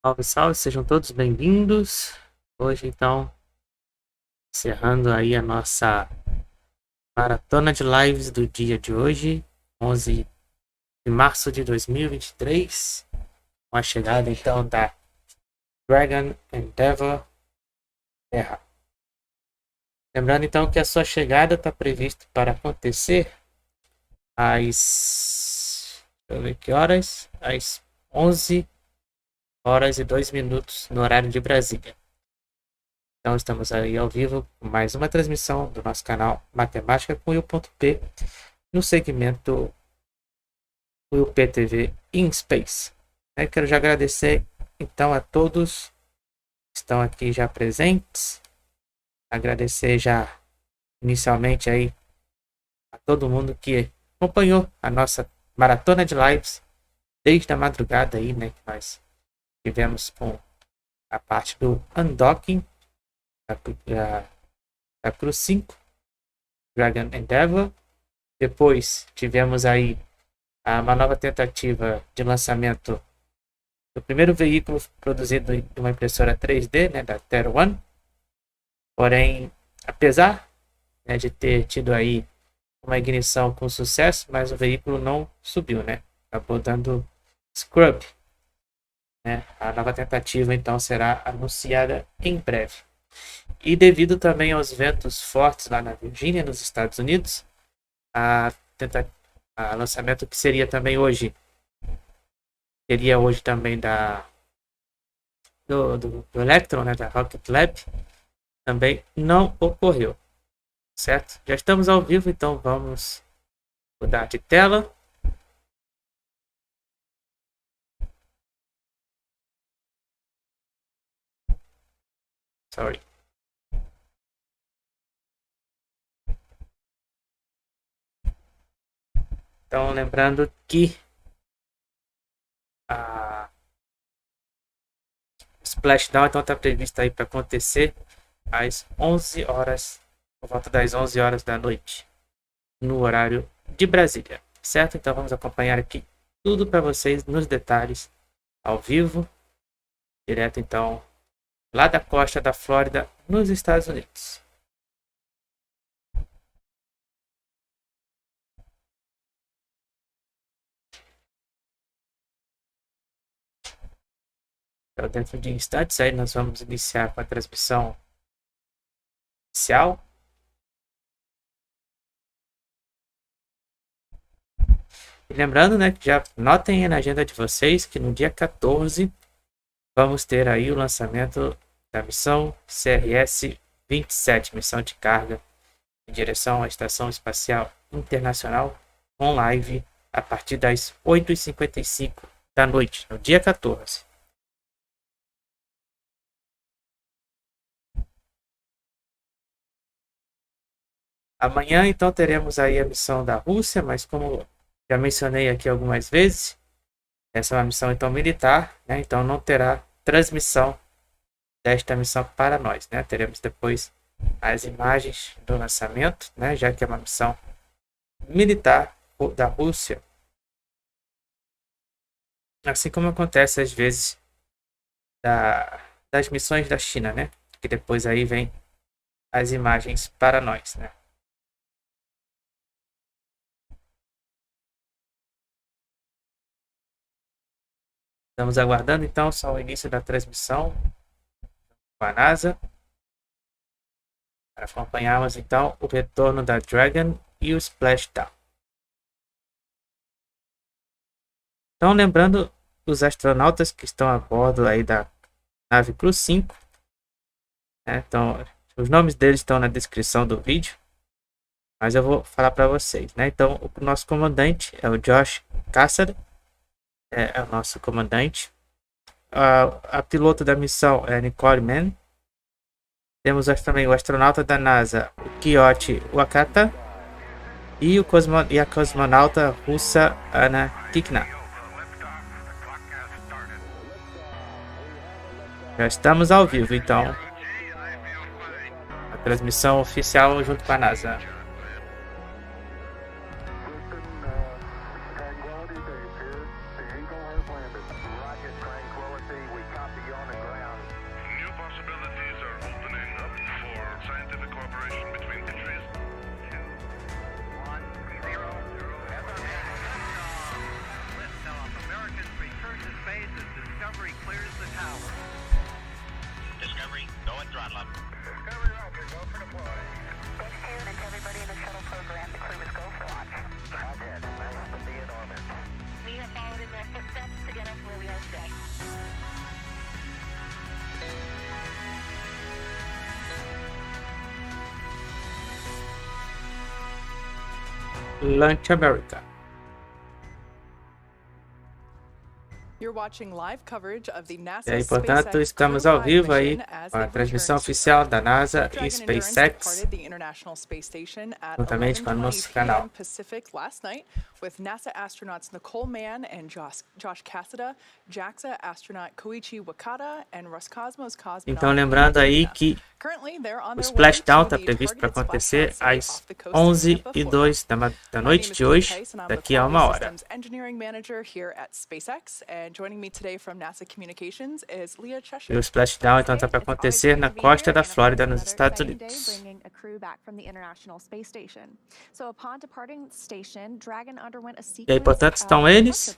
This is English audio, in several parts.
Salve, salve, sejam todos bem-vindos. Hoje, então, encerrando aí a nossa maratona de lives do dia de hoje, 11 de março de 2023, com a chegada, então, da Dragon Endeavour Terra. Lembrando, então, que a sua chegada está prevista para acontecer às... deixa eu ver que horas? Às 11 horas e 2 minutos no horário de Brasília. Então estamos aí ao vivo com mais uma transmissão do nosso canal Matemática com Will.p no segmento Will.p TV in Space. Quero já agradecer então a todos que estão aqui já presentes. Agradecer já inicialmente aí a todo mundo que acompanhou a nossa maratona de lives desde a madrugada aí, né, que nós tivemos com a parte do undocking da Cruz 5, Dragon Endeavour. Depois tivemos aí uma nova tentativa de lançamento do primeiro veículo produzido em uma impressora 3D, né, da Terra One. Porém, apesar, né, de ter tido aí uma ignição com sucesso, mas o veículo não subiu, né? Acabou dando scrub. Né? A nova tentativa então será anunciada em breve. E devido também aos ventos fortes lá na Virgínia, nos Estados Unidos, a lançamento que seria também hoje, também do Electron, né, da Rocket Lab, também não ocorreu, certo? Já estamos ao vivo, então vamos mudar de tela. Sorry. Então, lembrando que a SplashDown então está prevista aí para acontecer às 11 horas, por volta das 11 horas da noite, no horário de Brasília, certo? Então vamos acompanhar aqui tudo para vocês nos detalhes, ao vivo, direto então lá da costa da Flórida, nos Estados Unidos. Então, dentro de instantes aí nós vamos iniciar com a transmissão inicial. E lembrando, né, que já notem na agenda de vocês que no dia 14 vamos ter aí o lançamento da missão CRS-27, missão de carga em direção à Estação Espacial Internacional, com live a partir das 8h55 da noite, no dia 14. Amanhã, então, teremos aí a missão da Rússia, mas como já mencionei aqui algumas vezes, essa é uma missão, então, militar, né? Então não terá transmissão desta missão para nós, né? Teremos depois as imagens do lançamento, né? Já que é uma missão militar da Rússia. Assim como acontece às vezes das missões da China, né? Que depois aí vem as imagens para nós, né? Estamos aguardando então só o início da transmissão com a NASA, para acompanharmos então o retorno da Dragon e o SplashDown. Então, lembrando os astronautas que estão a bordo aí da nave Cruz 5, né? Então, os nomes deles estão na descrição do vídeo, mas eu vou falar para vocês, né? Então, o nosso comandante é o Josh Cassada, é o nosso comandante. A piloto da missão é a Nicole Mann. Temos também o astronauta da NASA, o Koichi Wakata, e a cosmonauta russa Ana Kikina. Já estamos ao vivo, então. A transmissão oficial junto com a NASA. Launch America. E aí, portanto, estamos ao vivo aí com a transmissão oficial da NASA e SpaceX, juntamente com o nosso canal. With NASA astronauts Nicole Mann and Josh Cassada, JAXA astronaut Koichi Wakata, and Roscosmos cosmonaut. Então, lembrando aí que o Splashdown está previsto para acontecer às 11h02 da noite de hoje, daqui a 1 hora. Engineering manager here at SpaceX, and joining me today from NASA Communications is Leah Cheshire. E o Splashdown então está para acontecer na costa da Flórida, nos Estados Unidos. E aí, portanto, estão eles.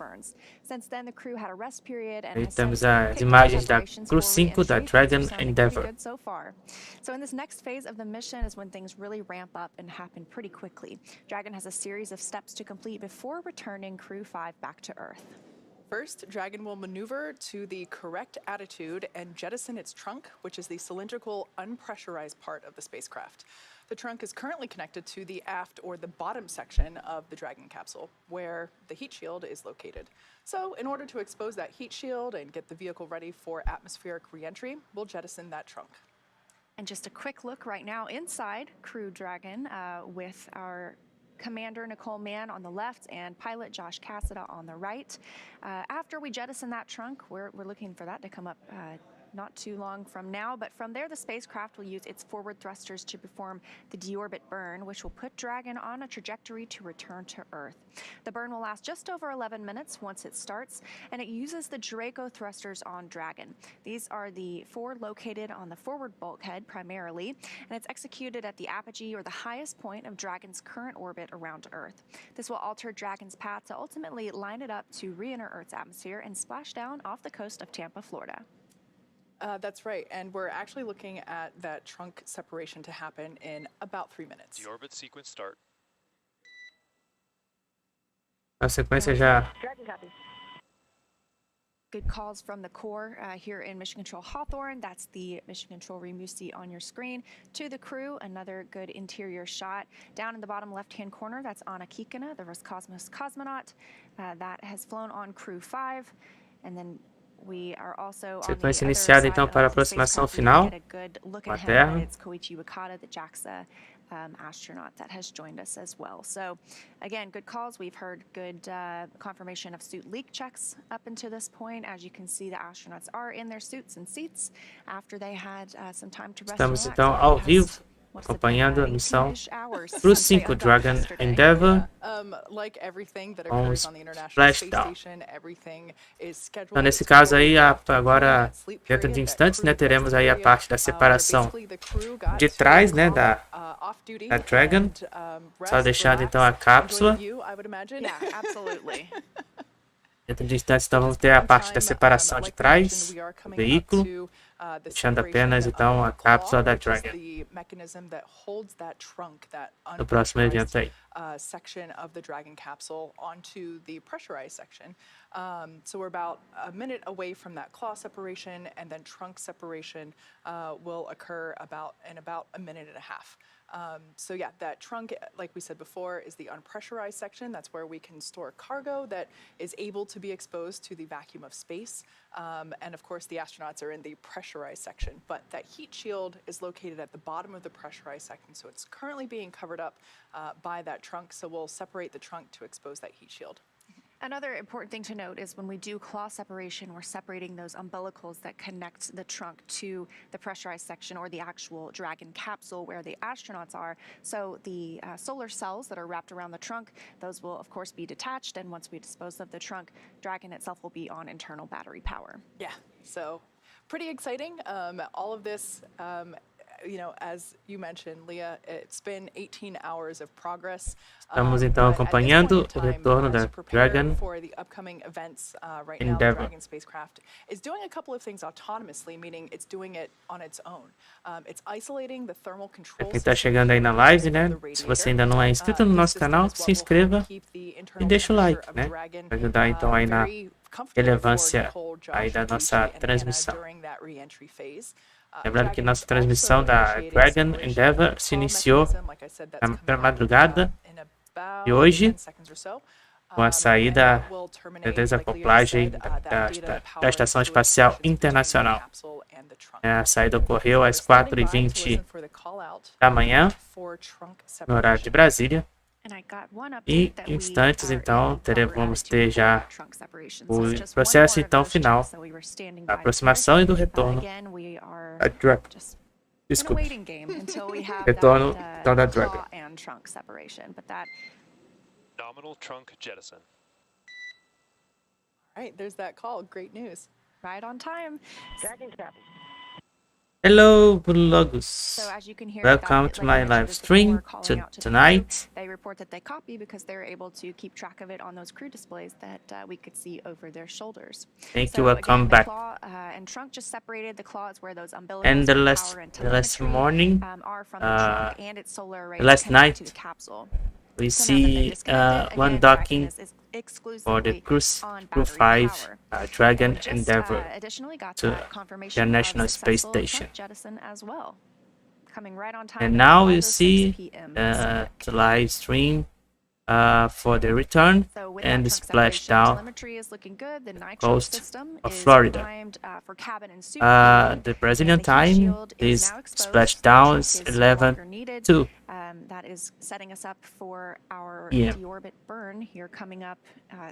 E temos as imagens da Crew 5 da Dragon Endeavour. So in this next phase of the mission is when things really ramp up and happen pretty quickly. Dragon has a series of steps to complete before returning Crew 5 back to Earth. First, Dragon will maneuver to the correct attitude and jettison its trunk, which is the cylindrical, unpressurized part of the spacecraft. The trunk is currently connected to the aft or the bottom section of the Dragon capsule, where the heat shield is located. So, in order to expose that heat shield and get the vehicle ready for atmospheric re-entry, we'll jettison that trunk. And just a quick look right now inside Crew Dragon with our Commander Nicole Mann on the left and pilot Josh Cassada on the right. After we jettison that trunk, we're looking for that to come up not too long from now, but from there the spacecraft will use its forward thrusters to perform the deorbit burn, which will put Dragon on a trajectory to return to Earth. The burn will last just over 11 minutes once it starts, and it uses the Draco thrusters on Dragon. These are the 4 located on the forward bulkhead primarily, and it's executed at the apogee or the highest point of Dragon's current orbit around Earth. This will alter Dragon's path to ultimately line it up to re-enter Earth's atmosphere and splash down off the coast of Tampa, Florida. That's right, and we're actually looking at that trunk separation to happen in about 3 minutes. Deorbit sequence start. A sequência já. Good calls from the core here in Mission Control Hawthorne. That's the Mission Control room you see on your screen. To the crew, another good interior shot. Down in the bottom left-hand corner, that's Anna Kikina, the Roscosmos cosmonaut. That has flown on Crew 5. And then we are also sequência iniciada então para a aproximação final com a Terra. It's Koichi Wakata, the JAXA astronaut that has joined us as well. So again, good calls. We've heard good confirmation of suit leak checks up until this point. As you can see, the astronauts are in their suits and seats after they had some time to rest. Estamos então ao vivo acompanhando a missão Crew 5 Dragon Endeavour com o Splashdown. Então, nesse caso aí, agora dentro de instantes, né, teremos aí a parte da separação de trás, né, da Dragon, só deixando então a cápsula. Dentro de instantes, então, vamos ter a parte da separação de trás do veículo, deixando apenas então a cápsula da Dragon no próximo evento aí. Section of the Dragon capsule onto the pressurized section. So we're about a minute away from that claw separation, and then trunk separation will occur in about a minute and a half. So yeah, that trunk, like we said before, is the unpressurized section. That's where we can store cargo that is able to be exposed to the vacuum of space. And of course, the astronauts are in the pressurized section. But that heat shield is located at the bottom of the pressurized section. So it's currently being covered up by that trunk. So we'll separate the trunk to expose that heat shield. Another important thing to note is when we do claw separation, we're separating those umbilicals that connect the trunk to the pressurized section or the actual Dragon capsule where the astronauts are. So the solar cells that are wrapped around the trunk, those will of course be detached, and once we dispose of the trunk, Dragon itself will be on internal battery power. Yeah, so pretty exciting. All of this, you know, as you mentioned, Leah, it's been 18 hours of progress. Estamos então acompanhando o retorno da Dragon for the upcoming events right now. The Dragon spacecraft is doing a couple of things autonomously, meaning it's doing it on its own. It's isolating the thermal control. Quem está chegando aí na live, né? Se você ainda não é inscrito no nosso canal, se inscreva e deixa o like, né? Para ajudar então aí na relevância aí da nossa transmissão. Lembrando que nossa transmissão da Dragon Endeavour se iniciou na madrugada de hoje, com a saída da desacoplagem da Estação Espacial Internacional. A saída ocorreu às 4h20 da manhã, no horário de Brasília. E em instantes, então, vamos ter já o processo então final da aproximação e do retorno da Dragon. Desculpe. Retorno então, da Dragon. Nominal trunk jettison. All right, there's that call. Great news. Right on time. Hello, Bulogos. Welcome to my live stream tonight. They report that they copy because they're able to keep track of it on those crew displays that we could see over their shoulders. Thank you. Welcome back. Claw and trunk just separated. The claw is where those umbilicals And the power last morning, are from the trunk and its solar arrays last connected night, to the capsule. we see one docking for the Crew 5 Dragon Endeavour to the International Space Station. And now you see the live stream for the return and the splashdown coast of Florida. The Brazilian time is splashdown is 11:02. That is setting us up for our Yeah. deorbit burn here coming up,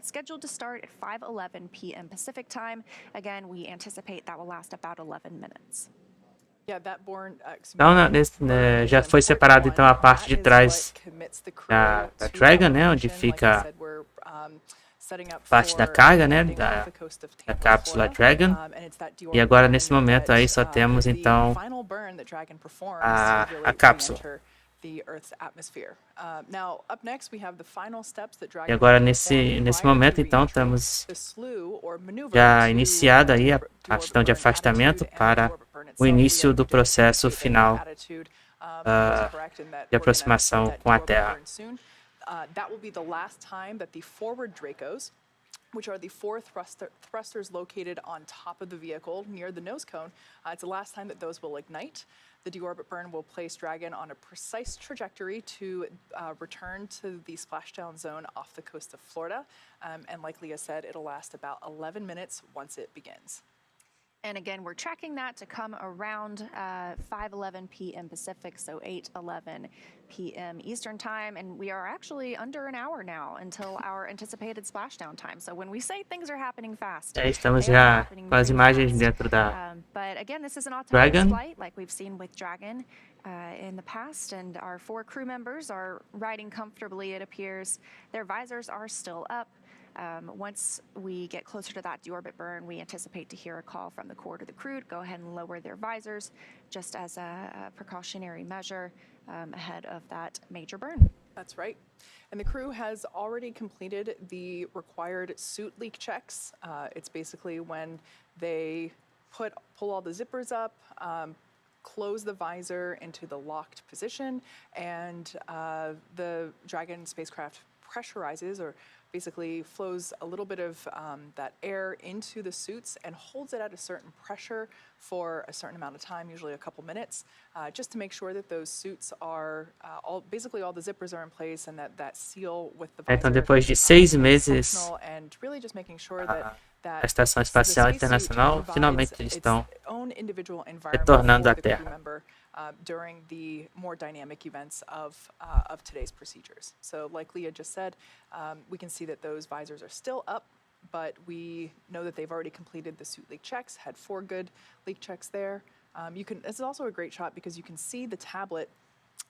scheduled to start at 5:11 p.m. Pacific time. Again, we anticipate that will last about 11 minutes. Então, já foi separado então a parte de trás da Dragon, né, onde fica parte da carga, né, da cápsula Dragon. E agora nesse momento aí só temos então a cápsula. E agora nesse momento então estamos já iniciada aí a questão de afastamento para o início do processo final de aproximação com a Terra. Which are the four thrusters located on top of the vehicle near the nose cone. It's the last time that those will ignite. The deorbit burn will place Dragon on a precise trajectory to return to the splashdown zone off the coast of Florida. And like Leah said, it'll last about 11 minutes once it begins. And again, we're tracking that to come around 5:11 p.m. Pacific, so 8:11 p.m. Eastern time, and we are actually under an hour now until our anticipated splashdown time. So when we say things are happening fast, Estamos já com as imagens dentro da but again, this is an autonomous Dragon. flight like we've seen with Dragon in the past, and our 4 crew members are riding comfortably, it appears. Their visors are still up. Once we get closer to that deorbit burn, we anticipate to hear a call from the core to the crew to go ahead and lower their visors just as a precautionary measure ahead of that major burn. That's right. And the crew has already completed the required suit leak checks. It's basically when they pull all the zippers up, close the visor into the locked position, and the Dragon spacecraft pressurizes, or basically flows a little bit of that air into the suits and holds it at a certain pressure for a certain amount of time, usually a couple minutes, just to make sure that those suits are basically all the zippers are in place and that seal with the visor. Então, depois de 6 meses, And really just making sure that a Estação Espacial Internacional finalmente eles estão retornando à Terra. During the more dynamic events of today's procedures. So like Leah just said, we can see that those visors are still up, but we know that they've already completed the suit leak checks, had 4 good leak checks there. This is also a great shot because you can see the tablet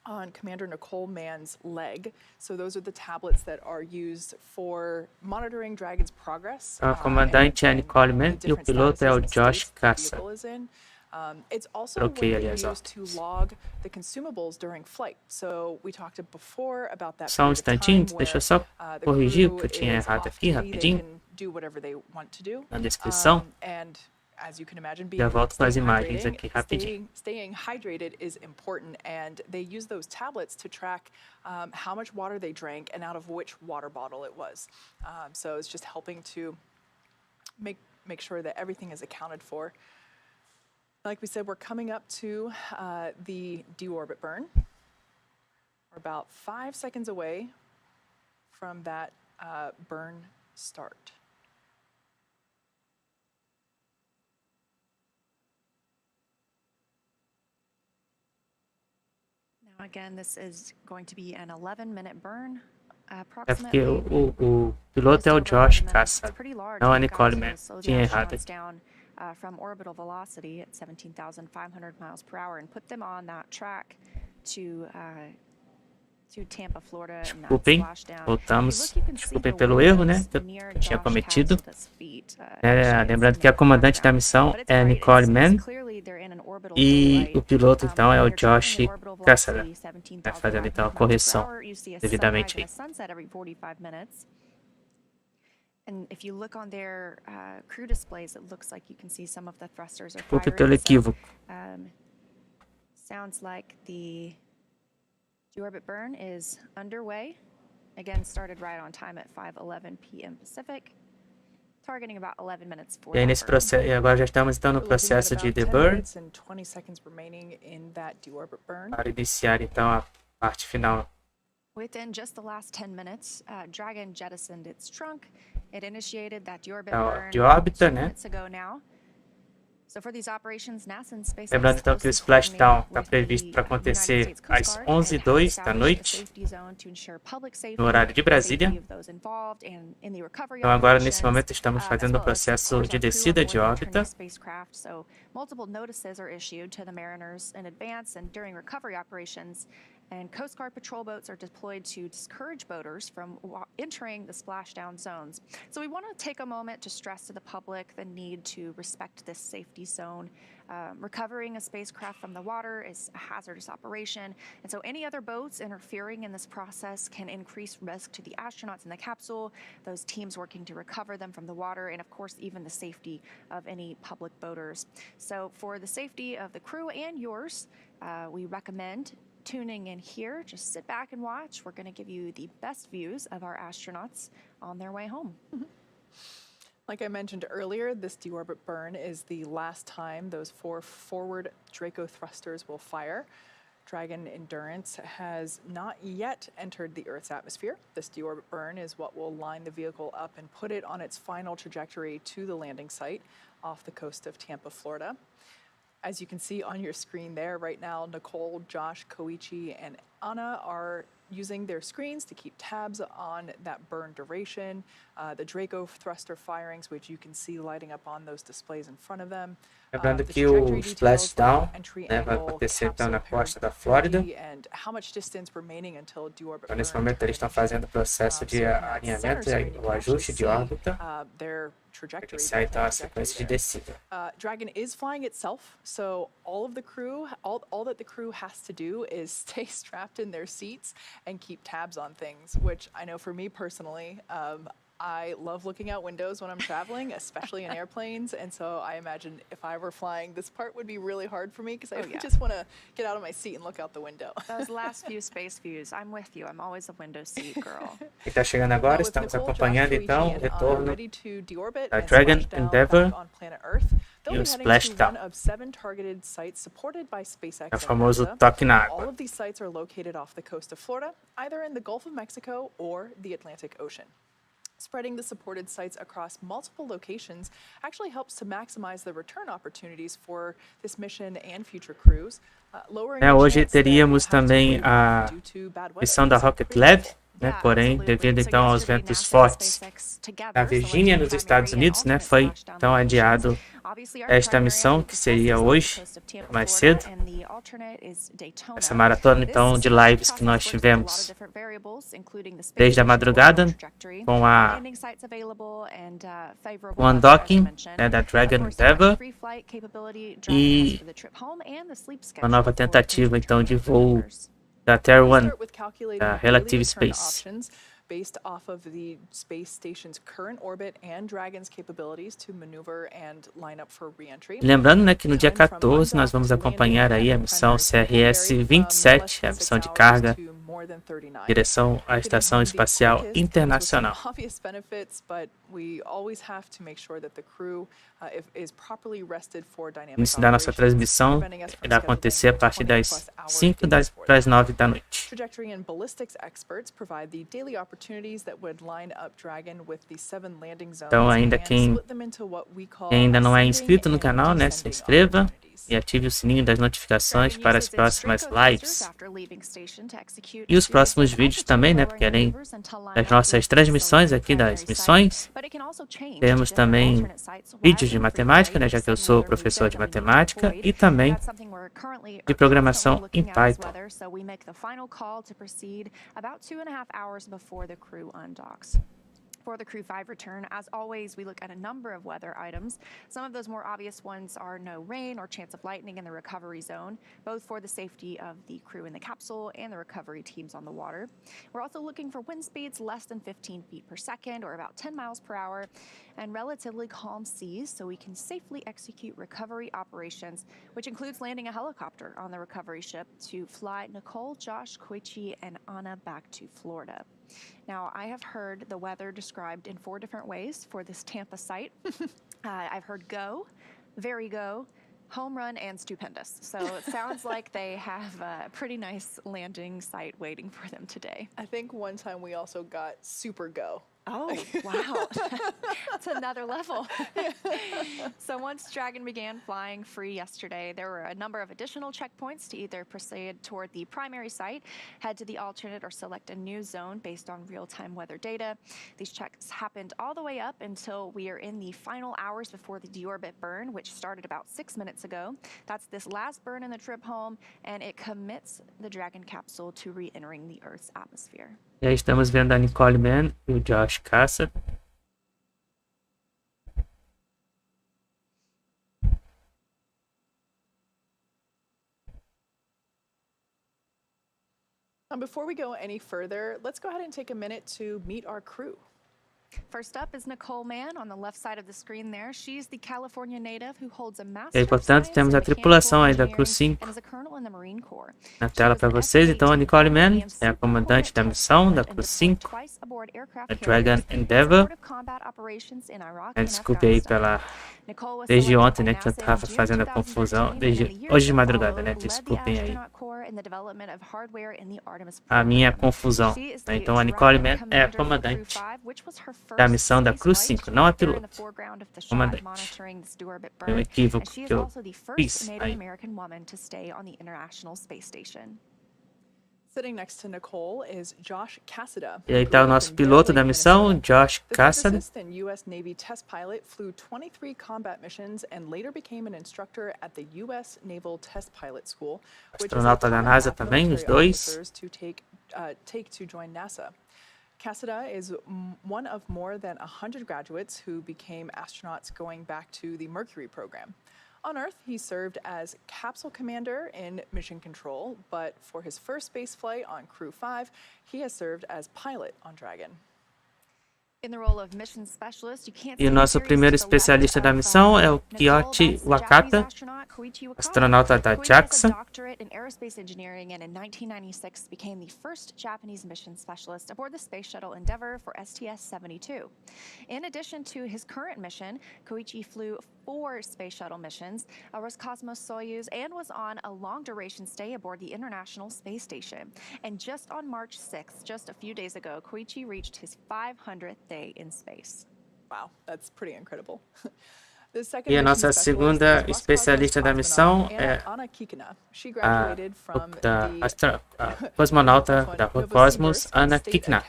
on Commander Nicole Mann's leg. So those are the tablets that are used for monitoring Dragon's progress. A comandante é a Nicole Mann e o piloto é o Josh Cassada. It's also what they use to log the consumables during flight. So we talked before about that. Só um instantinho, deixa eu só corrigir o que eu tinha errado aqui rapidinho na descrição. As you can imagine, Já volto com as imagens aqui rapidinho. Staying hydrated is important, and they use those tablets to track how much water they drank and out of which water bottle it was. So it's just helping to make sure that everything is accounted for. Like we said, we're coming up to the deorbit burn. We're about 5 seconds away from that burn start. Now again, this is going to be an 11-minute burn. É porque o piloto é o Josh Cassada, não a Nicole Mann. Tinha errado aqui. From orbital velocity at 17,500 miles per hour and put them on that track to Tampa, Florida. Desculpem, voltamos. Desculpem pelo erro, né, que eu tinha cometido. Lembrando que a comandante da missão é a Nicole Mann e o piloto então é o Josh Cassada, fazendo então a correção devidamente aí. And if you look on their crew displays, it looks like you can see some of the thrusters are Desculpe pelo equívoco. Sounds like the deorbit burn is underway. Again, started right on time at 5:11 p.m. Pacific, targeting about 11 minutes for. E aí nesse processo, e agora já estamos então no processo de deburn. Para iniciar então a parte final. Within just the last 10 minutes, Dragon jettisoned its trunk. It initiated that deorbit burn de órbita, né? minutes ago now. So for these operations, NASA and SpaceX. Lembrando então que o SplashDown está previsto para acontecer às 11h02 da noite, no horário de Brasília. Então agora nesse momento estamos fazendo o processo de descida de órbita. Multiple notices are issued to the mariners in advance and during recovery operations. And Coast Guard patrol boats are deployed to discourage boaters from entering the splashdown zones. So we want to take a moment to stress to the public the need to respect this safety zone. Recovering a spacecraft from the water is a hazardous operation, and so any other boats interfering in this process can increase risk to the astronauts in the capsule, those teams working to recover them from the water, and of course even the safety of any public boaters. So for the safety of the crew and yours, we recommend tuning in here. Just sit back and watch. We're going to give you the best views of our astronauts on their way home. Like I mentioned earlier, this deorbit burn is the last time those 4 forward Draco thrusters will fire. Dragon Endurance has not yet entered the Earth's atmosphere. This deorbit burn is what will line the vehicle up and put it on its final trajectory to the landing site off the coast of Tampa, Florida. As you can see on your screen there right now, Nicole, Josh, Koichi, and Anna are using their screens to keep tabs on that burn duration, the Draco thruster firings, which you can see lighting up on those displays in front of them. Lembrando que o SplashDown vai acontecer então na costa da Flórida. Então, nesse momento eles estão fazendo o processo de alinhamento e o ajuste de órbita. Iniciar então a sequência de descida. Dragon is flying itself, so all that the crew has to do is stay strapped in their seats and keep tabs on things, which I know for me personally, I love looking out windows when I'm traveling, especially in airplanes, and so I imagine if I were flying, this part would be really hard for me because I just want to get out of my seat and look out the window. Those last few space views, I'm with you. I'm always a window seat girl. E está chegando agora, estamos acompanhando então o retorno da Dragon Endeavour e o SplashDown. É o famoso Toque na Água. All of these sites are located off the coast of Florida, either in the Gulf of Mexico or the Atlantic Ocean. Spreading the supported sites across multiple locations actually helps to maximize the return opportunities for this mission and future crews. Hoje teríamos também a missão da Rocket Lab, né? Porém, devido então aos ventos fortes na Virgínia, nos Estados Unidos, né? Foi então adiado esta missão, que seria hoje, mais cedo. Essa maratona então de lives que nós tivemos desde a madrugada, com o undocking, né, da Dragon Endeavour e uma nova tentativa então de voo da Terra One, da Relative Space. Based off of the space station's current orbit and Dragon's capabilities to maneuver and line up for re-entry. Lembrando, né, que no dia 14 nós vamos acompanhar aí a missão CRS-27, a missão de carga, direção à Estação Espacial Internacional. we always have to make sure that the crew is properly rested for O dynamic início da nossa operations, transmissão preventing us from irá acontecer a scheduling partir 20+ das hour 5 days for para as them. 9 da noite. Trajectory and ballistics experts provide the daily opportunities that would line up Dragon with the 7 landing zones Então, ainda and quem split them into what we call ainda não é ascending inscrito no and canal, né, se descending inscreva opportunities. e ative o sininho das notificações Dragon para as uses its próximas Draco thrusters lives. after leaving station to execute E os a series próximos of vídeos também, né, porque além das nossas transmissões aqui das missões, temos também vídeos de matemática, né, já que eu sou professor de matemática, e também de programação em Python. So we make the final call to proceed about 2.5 hours before the crew undocks. For the Crew 5 return, as always, we look at a number of weather items. Some of those more obvious ones are no rain or chance of lightning in the recovery zone, both for the safety of the crew in the capsule and the recovery teams on the water. We're also looking for wind speeds less than 15 feet per second, or about 10 miles per hour, and relatively calm seas so we can safely execute recovery operations, which includes landing a helicopter on the recovery ship to fly Nicole, Josh, Koichi, and Anna back to Florida. Now, I have heard the weather described in 4 different ways for this Tampa site. I've heard go, very go, home run, and stupendous. So it sounds like they have a pretty nice landing site waiting for them today. I think one time we also got super go. Oh, wow. That's another level. So once Dragon began flying free yesterday, there were a number of additional checkpoints to either proceed toward the primary site, head to the alternate, or select a new zone based on real-time weather data. These checks happened all the way up until we are in the final hours before the deorbit burn, which started about 6 minutes ago. That's this last burn in the trip home, and it commits the Dragon capsule to re-entering the Earth's atmosphere. E aí estamos vendo a Nicole Mann e o Josh Cassada. Before we go any further, let's go ahead and take a minute to meet our crew. First up is Nicole Mann on the left side of the screen there. She's the California native who holds a E master aí, of portanto, science temos in a tripulação aí da Crew mechanical 5 engineering and is a colonel in the Marine Corps. na tela para vocês. Então, a Nicole Mann é a comandante da missão da Crew 5, a Dragon Endeavour. Desculpe aí pela... Desde ontem, né, que eu estava fazendo a confusão. Desde hoje de madrugada, né, desculpem aí a minha confusão. Então, a Nicole Mann é a comandante da missão da Crew 5, não a piloto. Comandante. Foi um equívoco que eu fiz aí. Sitting next to Nicole is Josh Cassada. E aí está o nosso piloto da missão, Josh Cassada. The US Navy test pilot flew 23 combat missions and later became an instructor at the US Naval Test Pilot School, which is Astronauta da NASA também, os dois. to take to join NASA. Cassada is one of more than 100 graduates who became astronauts going back to the Mercury program. On Earth, he served as capsule commander in mission control, but for his first space flight on Crew 5, he has served as pilot on Dragon. E o nosso primeiro especialista da missão é o Koichi Wakata, astronauta da JAXA. In aerospace engineering, and in 1996 became the first Japanese mission specialist aboard the Space Shuttle Endeavour for STS-72. In addition to his current mission, Koichi flew 4 Space Shuttle missions, a Roscosmos Soyuz, and was on a long-duration stay aboard the International Space Station. And just on March 6th, just a few days ago, Koichi reached his 500th day in space. Wow, that's pretty incredible. E a nossa segunda especialista da missão é a cosmonauta da Roscosmos, Ana Kikina.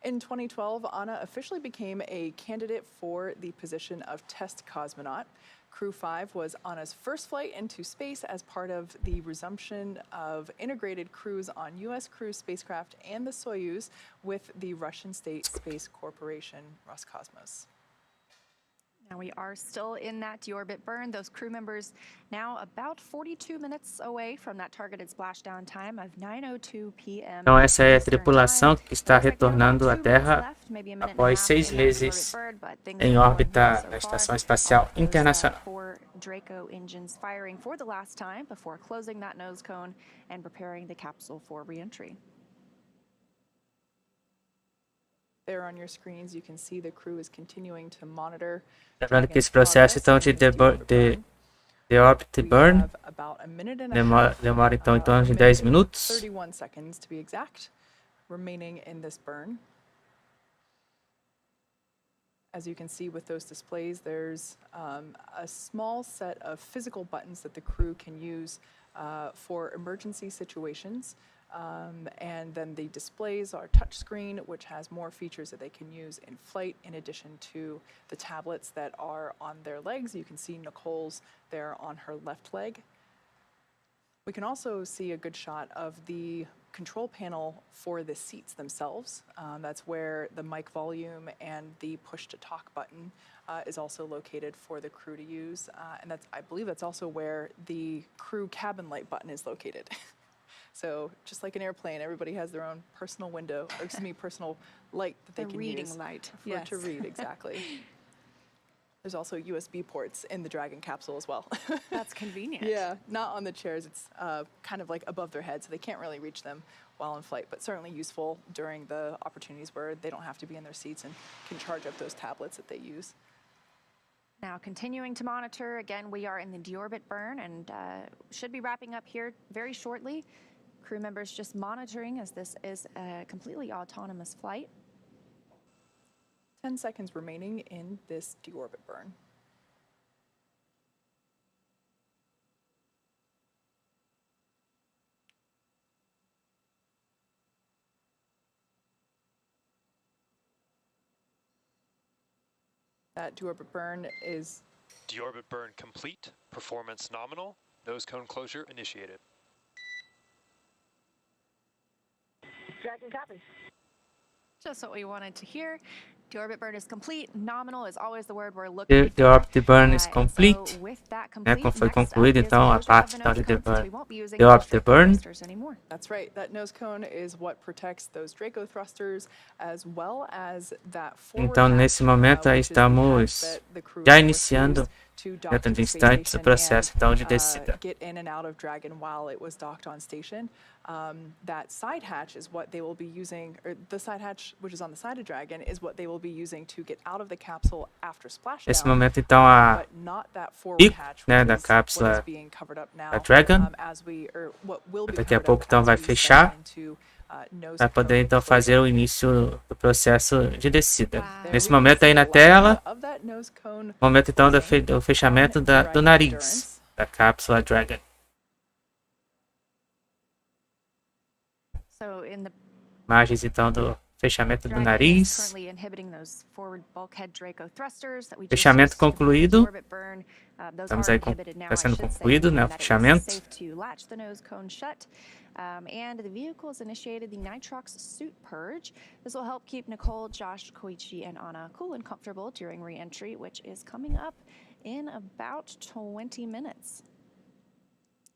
In 2012, Anna officially became a candidate for the position of test cosmonaut. Crew 5 was Anna's first flight into space as part of the resumption of integrated crews on U.S. Crew spacecraft and the Soyuz with the Russian State Space Corporation, Roscosmos. Now we are still in that deorbit burn. Those crew members now about 42 minutes away from that targeted splashdown time of 9:02 p.m. Então essa é a tripulação que está retornando à Terra após 6 meses em órbita da Estação Espacial Internacional. Draco engines firing for the last time before closing that nose cone and preparing the capsule for re-entry. There on your screens, you can see the crew is continuing to monitor. Lembrando que esse processo então de orbit burn demora então em torno de 10 minutos. 31 seconds to be exact, remaining in this burn. As you can see with those displays, there's a small set of physical buttons that the crew can use for emergency situations. And then the displays are touchscreen, which has more features that they can use in flight, in addition to the tablets that are on their legs. You can see Nicole's there on her left leg. We can also see a good shot of the control panel for the seats themselves. That's where the mic volume and the push to talk button is also located for the crew to use. And I believe that's also where the crew cabin light button is located. So just like an airplane, everybody has their own personal window, or excuse me, personal light that they can use. The reading light. To read, exactly. There's also USB ports in the Dragon capsule as well. That's convenient. Yeah, not on the chairs. It's kind of like above their head, so they can't really reach them while in flight, but certainly useful during the opportunities where they don't have to be in their seats and can charge up those tablets that they use. Now, continuing to monitor, again, we are in the deorbit burn and should be wrapping up here very shortly. Crew members just monitoring as this is a completely autonomous flight. 10 seconds remaining in this deorbit burn. That deorbit burn is... Deorbit burn complete, performance nominal, nose cone closure initiated. Dragon copy. Just what we wanted to hear. Deorbit burn is complete. Nominal is always the word we're looking for. Deorbit burn is complete. Foi concluída então a parte de deorbit burn. That's right. That nose cone is what protects those Draco thrusters as well as that forward. Então nesse momento aí estamos já iniciando dentro de instantes o processo então de descida. Get in and out of Dragon while it was docked on station. That side hatch is what they will be using, or the side hatch which is on the side of Dragon is what they will be using to get out of the capsule after splashdown. Nesse momento então a pico, né, da cápsula da Dragon, daqui a pouco então vai fechar para poder então fazer o início do processo de descida. Nesse momento aí na tela, momento então do fechamento do nariz da cápsula Dragon. Imagens então do fechamento do nariz. Fechamento concluído. Estamos aí está sendo concluído, né, o fechamento. And the vehicle has initiated the nitrox suit purge. This will help keep Nicole, Josh, Koichi, and Anna cool and comfortable during re-entry, which is coming up in about 20 minutes.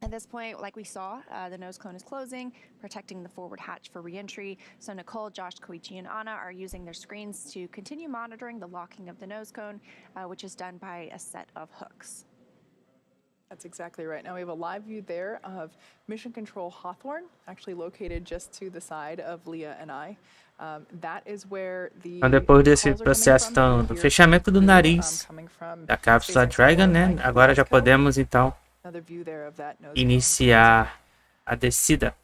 At this point, like we saw, the nose cone is closing, protecting the forward hatch for re-entry. So Nicole, Josh, Koichi, and Anna are using their screens to continue monitoring the locking of the nose cone, which is done by a set of hooks. That's exactly right. Now we have a live view there of Mission Control Hawthorne, actually located just to the side of Leah and I. That is where the então, depois desse processo então, do fechamento do nariz da cápsula Dragon, né? Agora já podemos então iniciar a descida.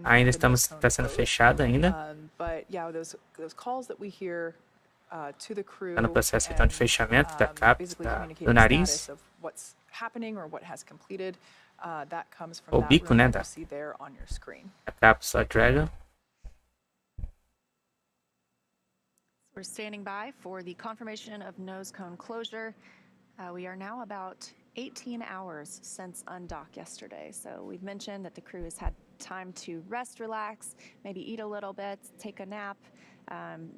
Ainda está sendo fechado ainda. Está no processo então de fechamento da cápsula do nariz. O bico, né, da cápsula Dragon. We're standing by for the confirmation of nose cone closure. We are now about 18 hours since undock yesterday. So we've mentioned that the crew has had time to rest, relax, maybe eat a little bit, take a nap.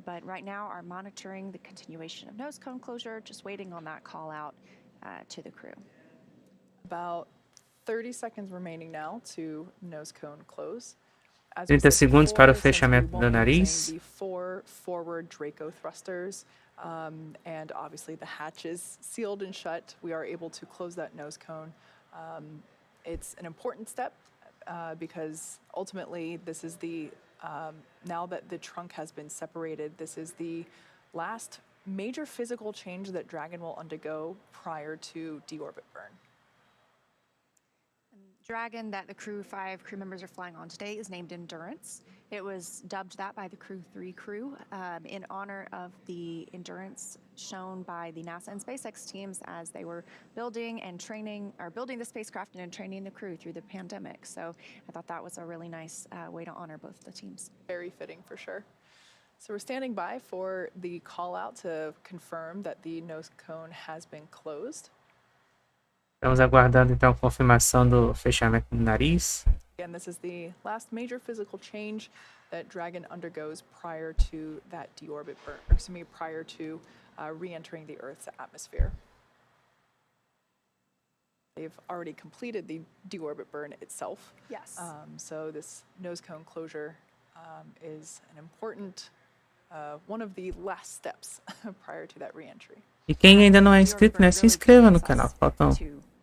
But right now are monitoring the continuation of nose cone closure, just waiting on that call out to the crew. About 30 seconds remaining now to nose cone close. 30 segundos para o fechamento do nariz. Four forward Draco thrusters, and obviously the hatch is sealed and shut. We are able to close that nose cone. It's an important step because ultimately this is the, now that the trunk has been separated, this is the last major physical change that Dragon will undergo prior to deorbit burn. Dragon that the five crew members are flying on today is named Endurance. It was dubbed that by the Crew 3 crew in honor of the endurance shown by the NASA and SpaceX teams as they were building and training, or building the spacecraft and training the crew through the pandemic. So I thought that was a really nice way to honor both the teams. Very fitting for sure. So we're standing by for the call out to confirm that the nose cone has been closed. Estamos aguardando então a confirmação do fechamento do nariz. Again, this is the last major physical change that Dragon undergoes prior to that deorbit burn, or excuse me, prior to re-entering the Earth's atmosphere. They've already completed the deorbit burn itself. Yes. So this nose cone closure is an important, one of the last steps prior to that re-entry. E quem ainda não é inscrito, né, se inscreva no canal. Faltam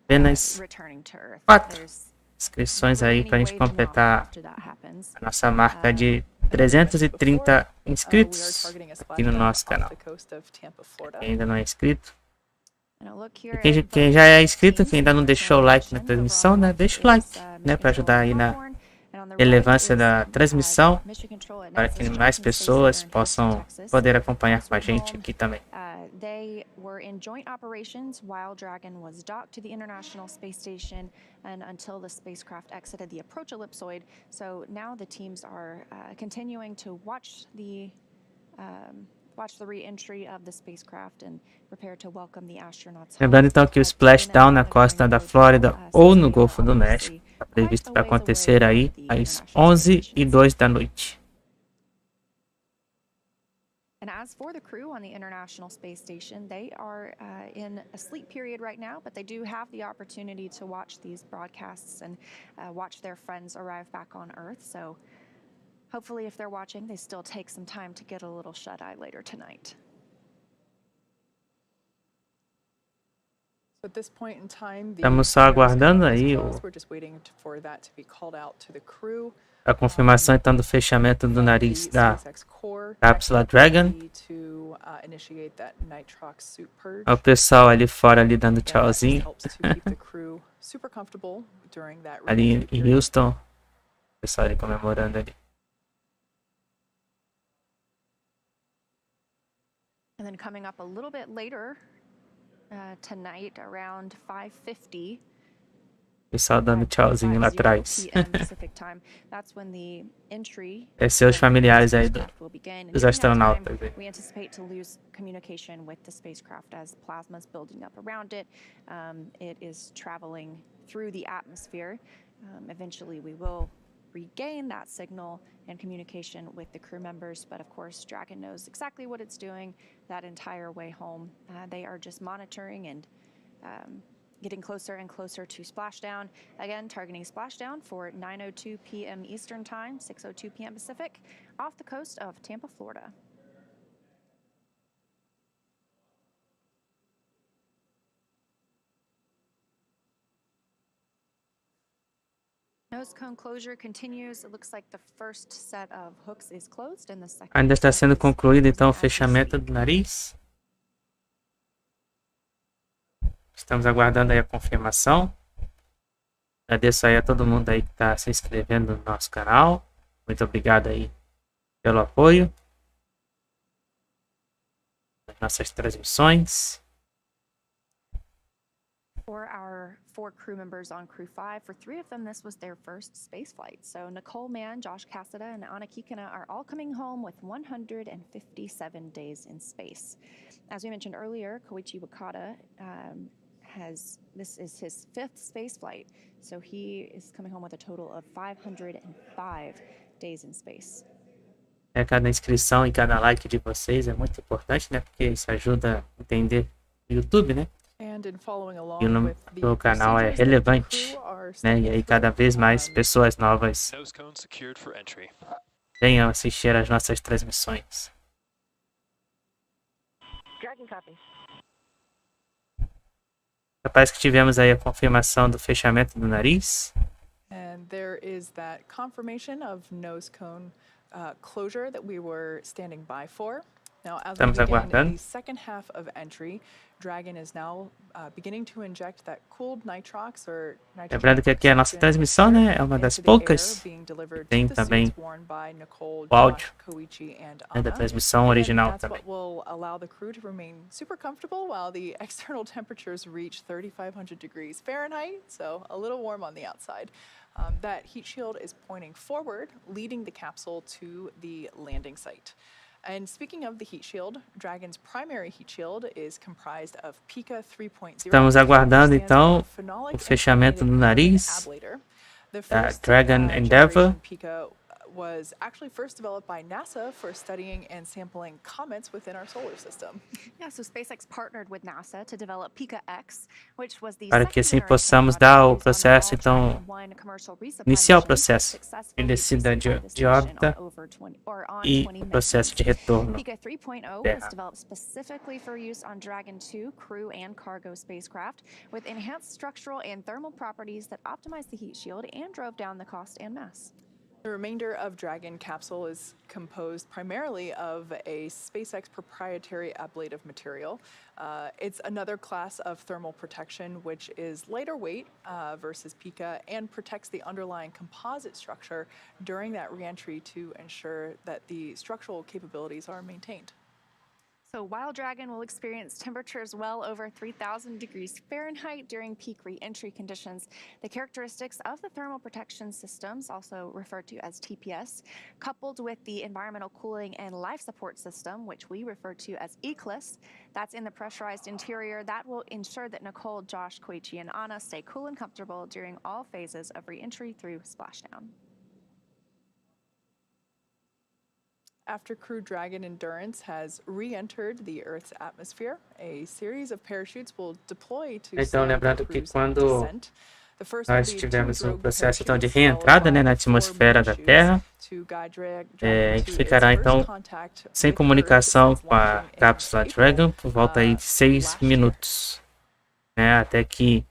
apenas 4 inscrições aí para a gente completar a nossa marca de 330 inscritos aqui no nosso canal. Quem ainda não é inscrito, e quem já é inscrito, quem ainda não deixou o like na transmissão, né, deixa o like, né, para ajudar aí na relevância da transmissão, para que mais pessoas possam poder acompanhar com a gente aqui também. They were in joint operations while Dragon was docked to the International Space Station and until the spacecraft exited the approach ellipsoid. So now the teams are continuing to watch the re-entry of the spacecraft and prepare to welcome the astronauts. Lembrando então que o splashdown na costa da Flórida ou no Golfo do México está previsto para acontecer aí às 11h02 da noite. And as for the crew on the International Space Station, they are in a sleep period right now, but they do have the opportunity to watch these broadcasts and watch their friends arrive back on Earth. So hopefully if they're watching, they still take some time to get a little shut-eye later tonight. At this point in time, Estamos só aguardando aí we're just waiting for that to be called out to the crew. A confirmação então do fechamento do nariz da cápsula Dragon. Olha o pessoal ali fora ali dando tchauzinho. Ali em Houston, o pessoal ali comemorando ali. And then coming up a little bit later tonight around 5:50. Pessoal dando tchauzinho lá atrás. É seus familiares aí dos astronautas. We anticipate to lose communication with the spacecraft as plasma is building up around it. It is traveling through the atmosphere. Eventually we will regain that signal and communication with the crew members, but of course Dragon knows exactly what it's doing that entire way home. They are just monitoring and getting closer and closer to splashdown. Again, targeting splashdown for 9:02 p.m. Eastern Time, 6:02 p.m. Pacific, off the coast of Tampa, Florida. Nose cone closure continues. It looks like the first set of hooks is closed and the second. Ainda está sendo concluído então o fechamento do nariz. Estamos aguardando aí a confirmação. Agradeço aí a todo mundo aí que está se inscrevendo no nosso canal. Muito obrigado aí pelo apoio nas nossas transmissões. For our 4 crew members on Crew 5, for 3 of them, this was their first space flight. So Nicole Mann, Josh Cassada, and Kikina are all coming home with 157 days in space. As we mentioned earlier, Koichi Wakata this is his 5th space flight. So he is coming home with a total of 505 days in space. Cada inscrição e cada like de vocês é muito importante, né? Porque isso ajuda a entender o YouTube, né? E o nome do canal é relevante, né? E aí cada vez mais pessoas novas venham assistir às nossas transmissões. Parece que tivemos aí a confirmação do fechamento do nariz. there is that confirmation of nose cone closure that we were standing by for. Now, as we begin the second half of entry, Dragon is now beginning to inject that cooled nitrox or nitrogen. Lembrando que aqui a nossa transmissão, né, é uma das poucas que tem também o áudio, né, da transmissão original também. That will allow the crew to remain super comfortable while the external temperatures reach 3,500 degrees Fahrenheit, so a little warm on the outside. That heat shield is pointing forward, leading the capsule to the landing site. And speaking of the heat shield, Dragon's primary heat shield is comprised of Pika 3.0. Estamos aguardando então o fechamento do nariz da Dragon Endeavour. Was actually first developed by NASA for studying and sampling comets within our solar system. Yeah, so Spacex partnered with NASA to develop Pika-X, which was the para que assim possamos dar o processo, então, iniciar o processo de descida de órbita e o processo de retorno. Pika 3.0 was developed specifically for use on Dragon 2 crew and cargo spacecraft with enhanced structural and thermal properties that optimized the heat shield and drove down the cost and mass. The remainder of Dragon capsule is composed primarily of a SpaceX proprietary ablative material. It's another class of thermal protection, which is lighter weight versus Pika and protects the underlying composite structure during that reentry to ensure that the structural capabilities are maintained. So while Dragon will experience temperatures well over 3,000 degrees Fahrenheit during peak re-entry conditions, the characteristics of the thermal protection systems, also referred to as TPS, coupled with the environmental cooling and life support system, which we refer to as ECLIS, that's in the pressurized interior, that will ensure that Nicole, Josh, Koichi, and Anna stay cool and comfortable during all phases of re-entry through splashdown. After Crew Dragon Endurance has re-entered the Earth's atmosphere, a series of parachutes will deploy to então, lembrando que quando nós tivemos um processo então, de reentrada, né, na atmosfera da Terra, a gente ficará então sem comunicação com a cápsula Dragon por volta aí de 6 minutos, né, até que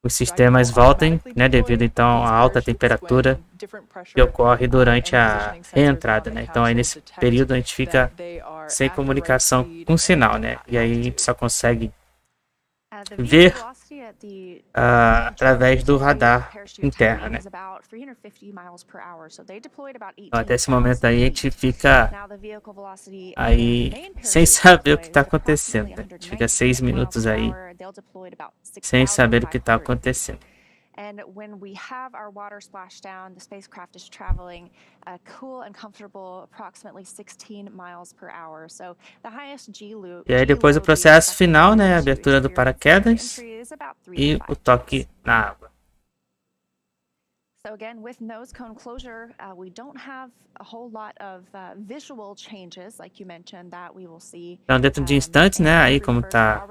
os sistemas voltem, né, devido então à alta temperatura que ocorre durante a reentrada, né? Então aí nesse período a gente fica sem comunicação com sinal, né? E aí a gente só consegue ver através do radar interno, né? Então, até esse momento aí a gente fica aí sem saber o que está acontecendo, né? A gente fica 6 minutos aí sem saber o que está acontecendo. And when we have our water splashdown, the spacecraft is traveling cool and comfortable, approximately 16 miles per hour. So the highest G loop. E aí depois o processo final, né, a abertura do paraquedas e o toque na água. So again, with nose cone closure, we don't have a whole lot of visual changes, like you mentioned, that we will see. Então, dentro de instantes, né, aí como tá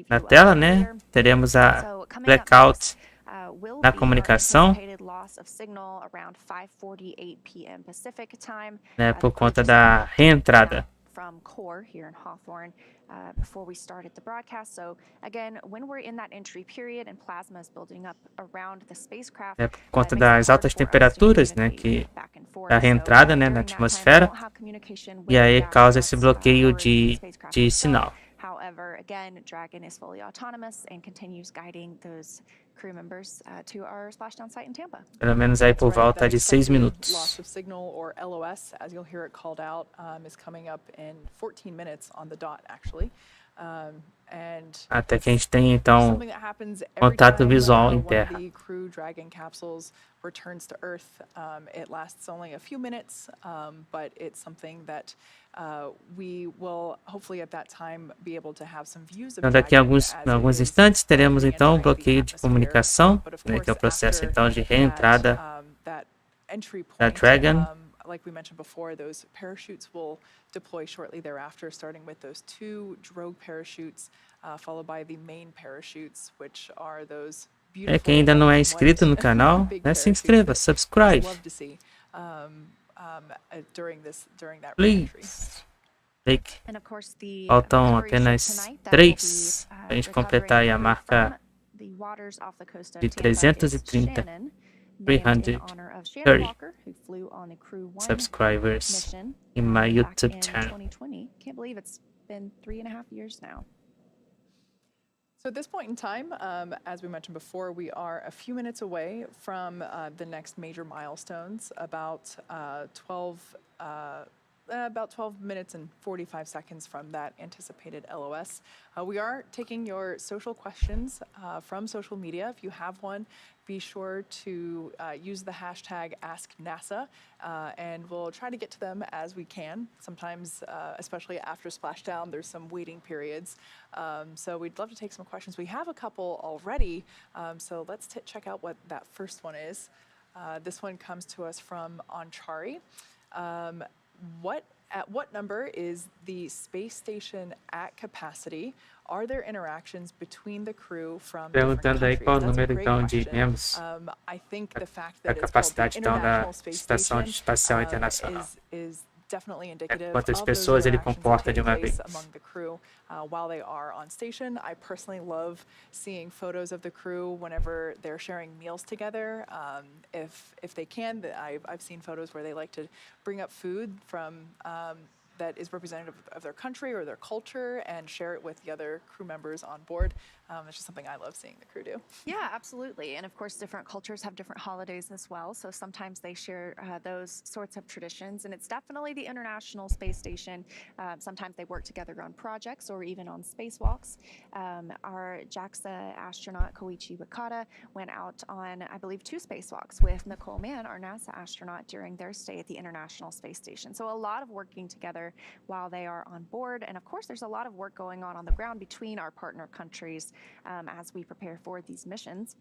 na tela, né, teremos a blackout na comunicação, né, por conta da reentrada. From core here in Hawthorne before we started the broadcast. So again, when we're in that entry period and plasma is building up around the spacecraft, por conta das altas temperaturas, né, que da reentrada, né, na atmosfera, e aí causa esse bloqueio de sinal. However, again, Dragon is fully autonomous and continues guiding those crew members to our splashdown site in Tampa. Pelo menos aí por volta de 6 minutos. Loss of signal, or LOS, as you'll hear it called out, is coming up in 14 minutes on the dot, actually. Até que a gente tenha então contato visual em terra. The Crew Dragon capsules returns to Earth. It lasts only a few minutes, but it's something that we will hopefully at that time be able to have some views of. Então daqui a alguns instantes teremos então um bloqueio de comunicação, né, que é o processo então de reentrada da Dragon. Like we mentioned before, those parachutes will deploy shortly thereafter, starting with those 2 drogue parachutes, followed by the main parachutes, which are those beautiful. Quem ainda não é inscrito no canal, né, se inscreva, subscribe. Please. Faltam apenas 3 para a gente completar aí a marca waters off the coast of de Tampa is 330 Shannon, named in honor of Shannon Walker, who flew on the Crew 1 subscribers mission in my back YouTube in channel. 2020. Can't believe it's been 3.5 years now. So at this point in time, as we mentioned before, we are a few minutes away from the next major milestones, about 12 minutes and 45 seconds from that anticipated LOS. We are taking your social questions from social media. If you have one, be sure to use the hashtag AskNASA, and we'll try to get to them as we can. Sometimes, especially after Splashdown, there's some waiting periods. So we'd love to take some questions. We have a couple already, so let's check out what that first one is. This one comes to us from Anchari. At what number is the space station at capacity? Are there interactions between the crew from different Perguntando aí countries? qual o That's a número great então de question. membros I think the fact da that it's called the capacidade então da International Space Estação Station Espacial Internacional. is definitely indicative Quantas of those pessoas ele interactions that comporta take de uma place vez? among the crew while they are on station. I personally love seeing photos of the crew whenever they're sharing meals together. If they can, I've seen photos where they like to bring up food from that is representative of their country or their culture and share it with the other crew members on board. It's just something I love seeing the crew do. Yeah, absolutely. And of course, different cultures have different holidays as well. So sometimes they share those sorts of traditions. And it's definitely the International Space Station. Sometimes they work together on projects or even on spacewalks. Our JAXA astronaut, Koichi Wakata, went out on, I believe, 2 spacewalks with Nicole Mann, our NASA astronaut, during their stay at the International Space Station. So a lot of working together while they are on board. And of course, there's a lot of work going on the ground between our partner countries as we prepare for these missions.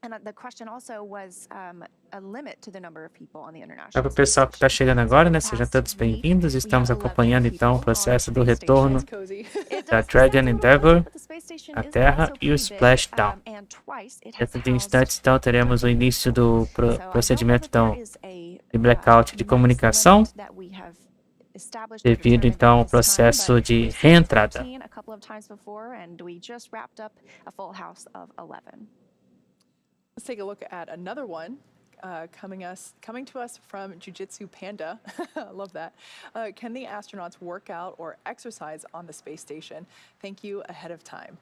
And the question also was a limit to the number of people on the International Para o pessoal que está chegando agora, né? Sejam todos bem-vindos. Estamos acompanhando então o processo do retorno da Dragon Endeavour à Terra e o Splashdown. Dentro de instantes, então, teremos o início do procedimento então, de blackout de comunicação, devido então ao processo de reentrada. Let's take a look at another one coming to us from Jiu-Jitsu Panda. I love that. Can the astronauts work out or exercise on the space station? Thank you ahead of time.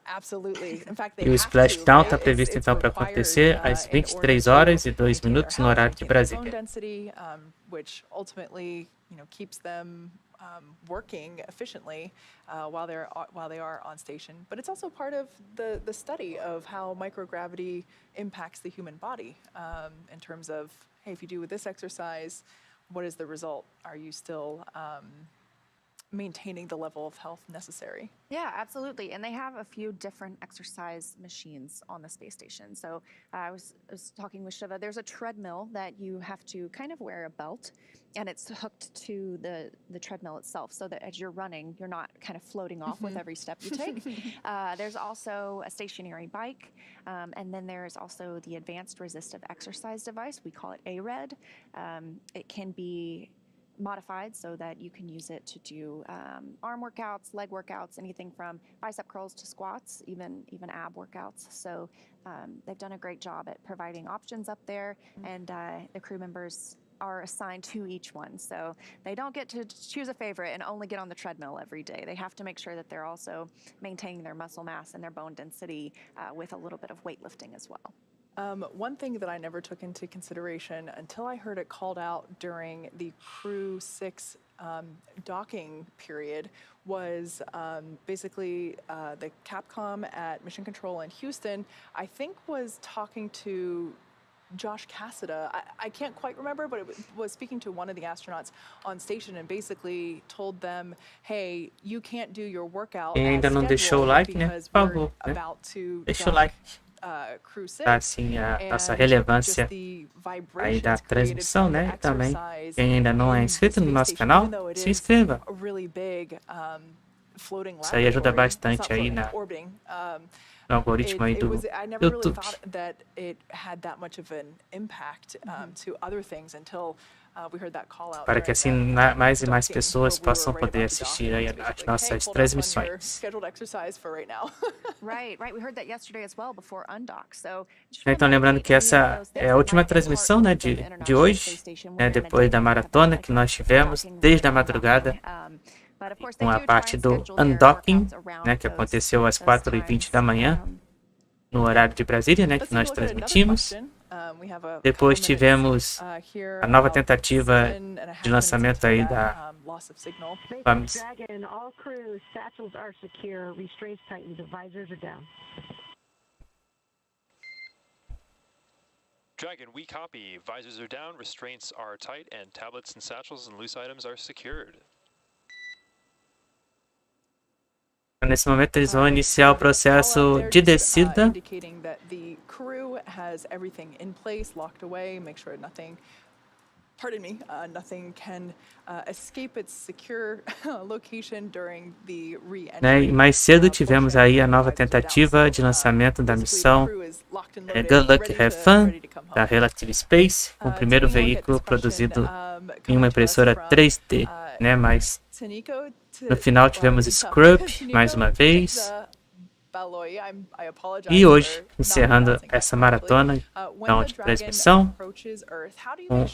Absolutely. In fact, E o Splashdown está previsto então para acontecer às 23 horas e 2 minutos no horário de Brasília. Which ultimately, keeps them working efficiently while they are on station. But it's also part of the study of how microgravity impacts the human body in terms of, hey, if you do this exercise, what is the result? Are you still maintaining the level of health necessary? Yeah, absolutely. And they have a few different exercise machines on the space station. So I was talking with Shiva. There's a treadmill that you have to kind of wear a belt, and it's hooked to the treadmill itself, so that as you're running, you're not kind of floating off with every step you take. There's also a stationary bike, and then there is also the advanced resistive exercise device. We call it ARED. It can be modified so that you can use it to do arm workouts, leg workouts, anything from bicep curls to squats, even ab workouts. So they've done a great job at providing options up there, and the crew members are assigned to each one. So they don't get to choose a favorite and only get on the treadmill every day. They have to make sure that they're also maintaining their muscle mass and their bone density with a little bit of weightlifting as well. One thing that I never took into consideration until I heard it called out during the Crew 6 docking period was basically the Capcom at Mission Control in Houston, I think, was talking to Josh Cassada. I can't quite remember, but it was speaking to one of the astronauts on station and basically told them, hey, you can't do your workout Quem ainda não deixou o like, né? Por favor, né? Deixa o like. Tá assim a nossa relevância aí da transmissão, né? E também, quem ainda não é inscrito no nosso canal, se inscreva. floating Isso aí ajuda laboratory. It's bastante not aí floating, orbiting. no algoritmo aí do I never really YouTube. thought that it had that much of an impact to other things until we heard that call out. Para que assim mais e mais pessoas possam poder assistir aí as nossas transmissões. Scheduled exercise for right now. Right. We heard that yesterday as well before undock. So Então, lembrando que essa é a última transmissão, né, de hoje, né, depois da maratona que nós tivemos desde a madrugada, com a parte do undocking, né, que aconteceu às 4h20 da manhã, no horário de Brasília, né, que nós transmitimos. Depois tivemos a nova tentativa de lançamento aí da Dragon, we copy. Visors are down, restraints are tight, and tablets and satchels and loose items are secured. Nesse momento eles vão iniciar o processo de descida. Indicating that the crew has everything in place, locked away, make sure nothing can escape its secure location during the re-entry. Né? E mais cedo tivemos aí a nova tentativa de lançamento da missão Good Luck Have Fun, da Relative Space, com o primeiro veículo produzido em uma impressora 3D, né? Mas no final tivemos Scrub mais uma vez. E hoje, encerrando essa maratona então, de transmissão, com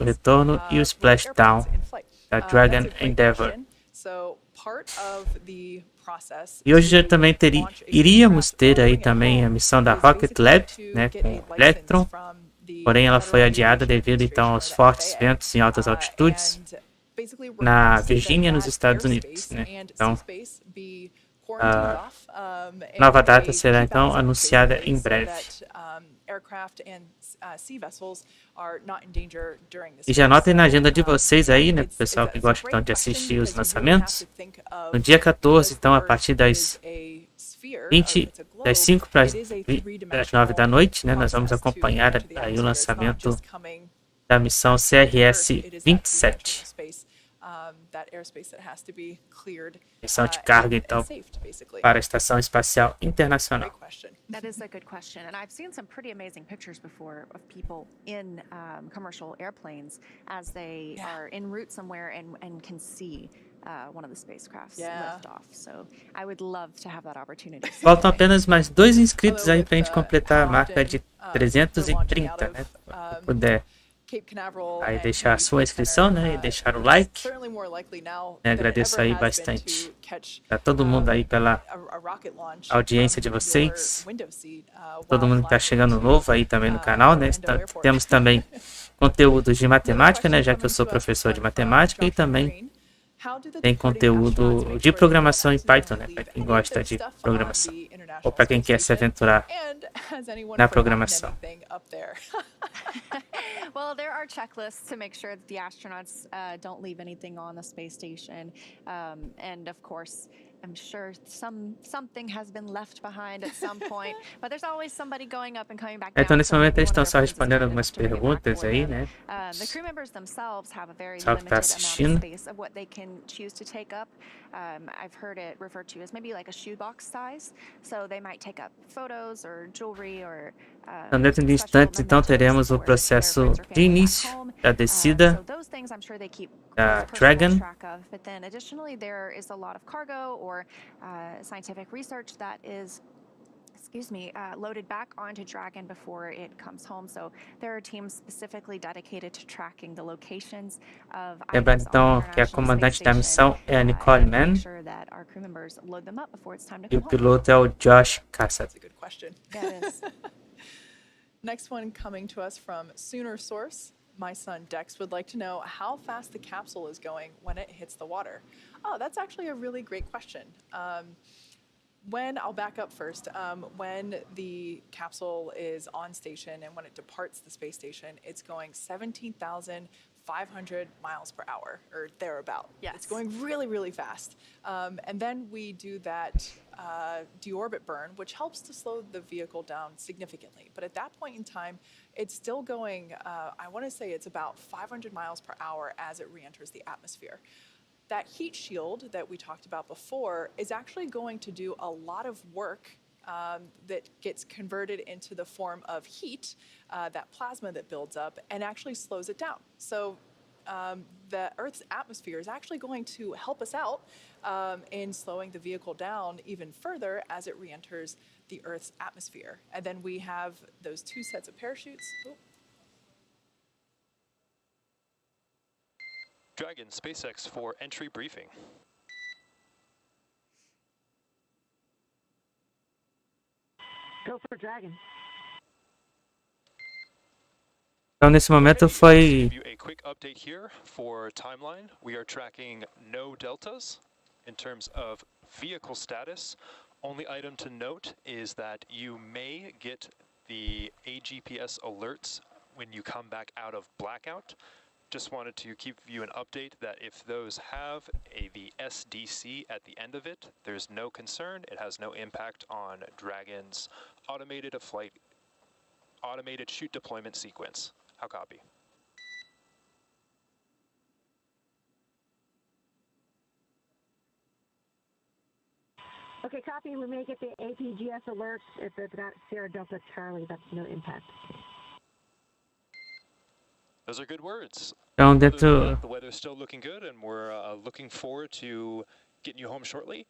Retorno e o SplashDown da Dragon Endeavour. E hoje já também iríamos ter aí também a missão da Rocket Lab, né, com o Electron, porém ela foi adiada devido então aos fortes ventos em altas altitudes na Virgínia, nos Estados Unidos, né? Então, a nova data será então anunciada em breve. E já anotem na agenda de vocês aí, né, pessoal que gosta então, de assistir os lançamentos. No dia 14, então, a partir das 5 para as 9 da noite, né, nós vamos acompanhar aí o lançamento da missão CRS-27. Missão de carga, então, para a Estação Espacial Internacional. That is a good question, and I've seen some pretty amazing pictures before of people in commercial airplanes as they are en route somewhere and can see one of the spacecrafts lift off. So I would love to have that opportunity. Faltam apenas mais 2 inscritos aí para a gente completar a marca de 330, né? Se puder aí deixar a sua inscrição, né, e deixar o like. Agradeço aí bastante a todo mundo aí pela audiência de vocês, todo mundo que está chegando novo aí também no canal, né. Temos também conteúdos de matemática, né, já que eu sou professor de matemática, e também tem conteúdo de programação em Python, né, para quem gosta de programação ou para quem quer se aventurar na programação. Well, there are checklists to make sure that the astronauts don't leave anything on the space station, and of course, I'm sure something has been left behind at some point, but there's always somebody going up and coming back down. Então, nesse momento, eles estão só respondendo algumas perguntas aí, né? The crew members themselves have a very Só que tá limited amount assistindo. of space of what they can choose to take up. I've heard it referred to as maybe like a shoebox size, so they might take up photos or jewelry or Então, dentro de instantes, então, teremos o processo de início da descida da Dragon. But then additionally there is a lot of cargo or scientific research that is loaded back onto Dragon before it comes home. So there are teams specifically dedicated to tracking the locations of Lembrando então que a comandante da missão é a Nicole Mann e o piloto é o Josh Cassada. Next one coming to us from Sooner Source. My son Dex would like to know how fast the capsule is going when it hits the water. Oh, that's actually a really great question. I'll back up first. When the capsule is on station and when it departs the space station, it's going 17,500 miles per hour or thereabout. Yes. It's going really, really fast. And then we do that deorbit burn, which helps to slow the vehicle down significantly. But at that point in time, it's still going, I want to say it's about 500 miles per hour as it re-enters the atmosphere. that heat shield that we talked about before is actually going to do a lot of work that gets converted into the form of heat, that plasma that builds up, and actually slows it down. So the Earth's atmosphere is actually going to help us out in slowing the vehicle down even further as it re-enters the Earth's atmosphere. And then we have those two sets of parachutes. Oh. Dragon, SpaceX for entry briefing. Go for Dragon. Então, nesse momento foi... A quick update here for timeline. We are tracking no deltas in terms of vehicle status. Only item to note is that you may get the AGPS alerts when you come back out of blackout. Just wanted to give you an update that if those have the SDC at the end of it, there's no concern. It has no impact on Dragon's automated chute deployment sequence. How copy? Okay, copy. We may get the APGS alerts if it's got Sierra Delta Charlie. That's no impact. Those are good words. Então, dentro... The weather's still looking good, and we're looking forward to getting you home shortly.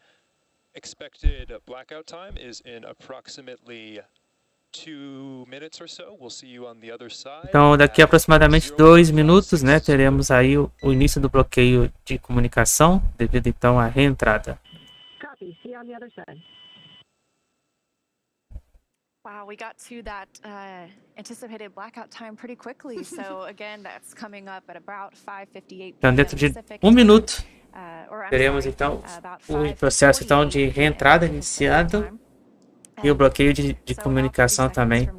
Expected blackout time is in approximately 2 minutes or so. We'll see you on the other side. Então, daqui a aproximadamente 2 minutos, né, teremos aí o início do bloqueio de comunicação, devido então à reentrada. Copy. See you on the other side. Wow, we got to that anticipated blackout time pretty quickly. So again, that's coming up at about 5:58 Então, dentro de 1 minuto, teremos então o processo então de reentrada iniciado e o bloqueio de comunicação também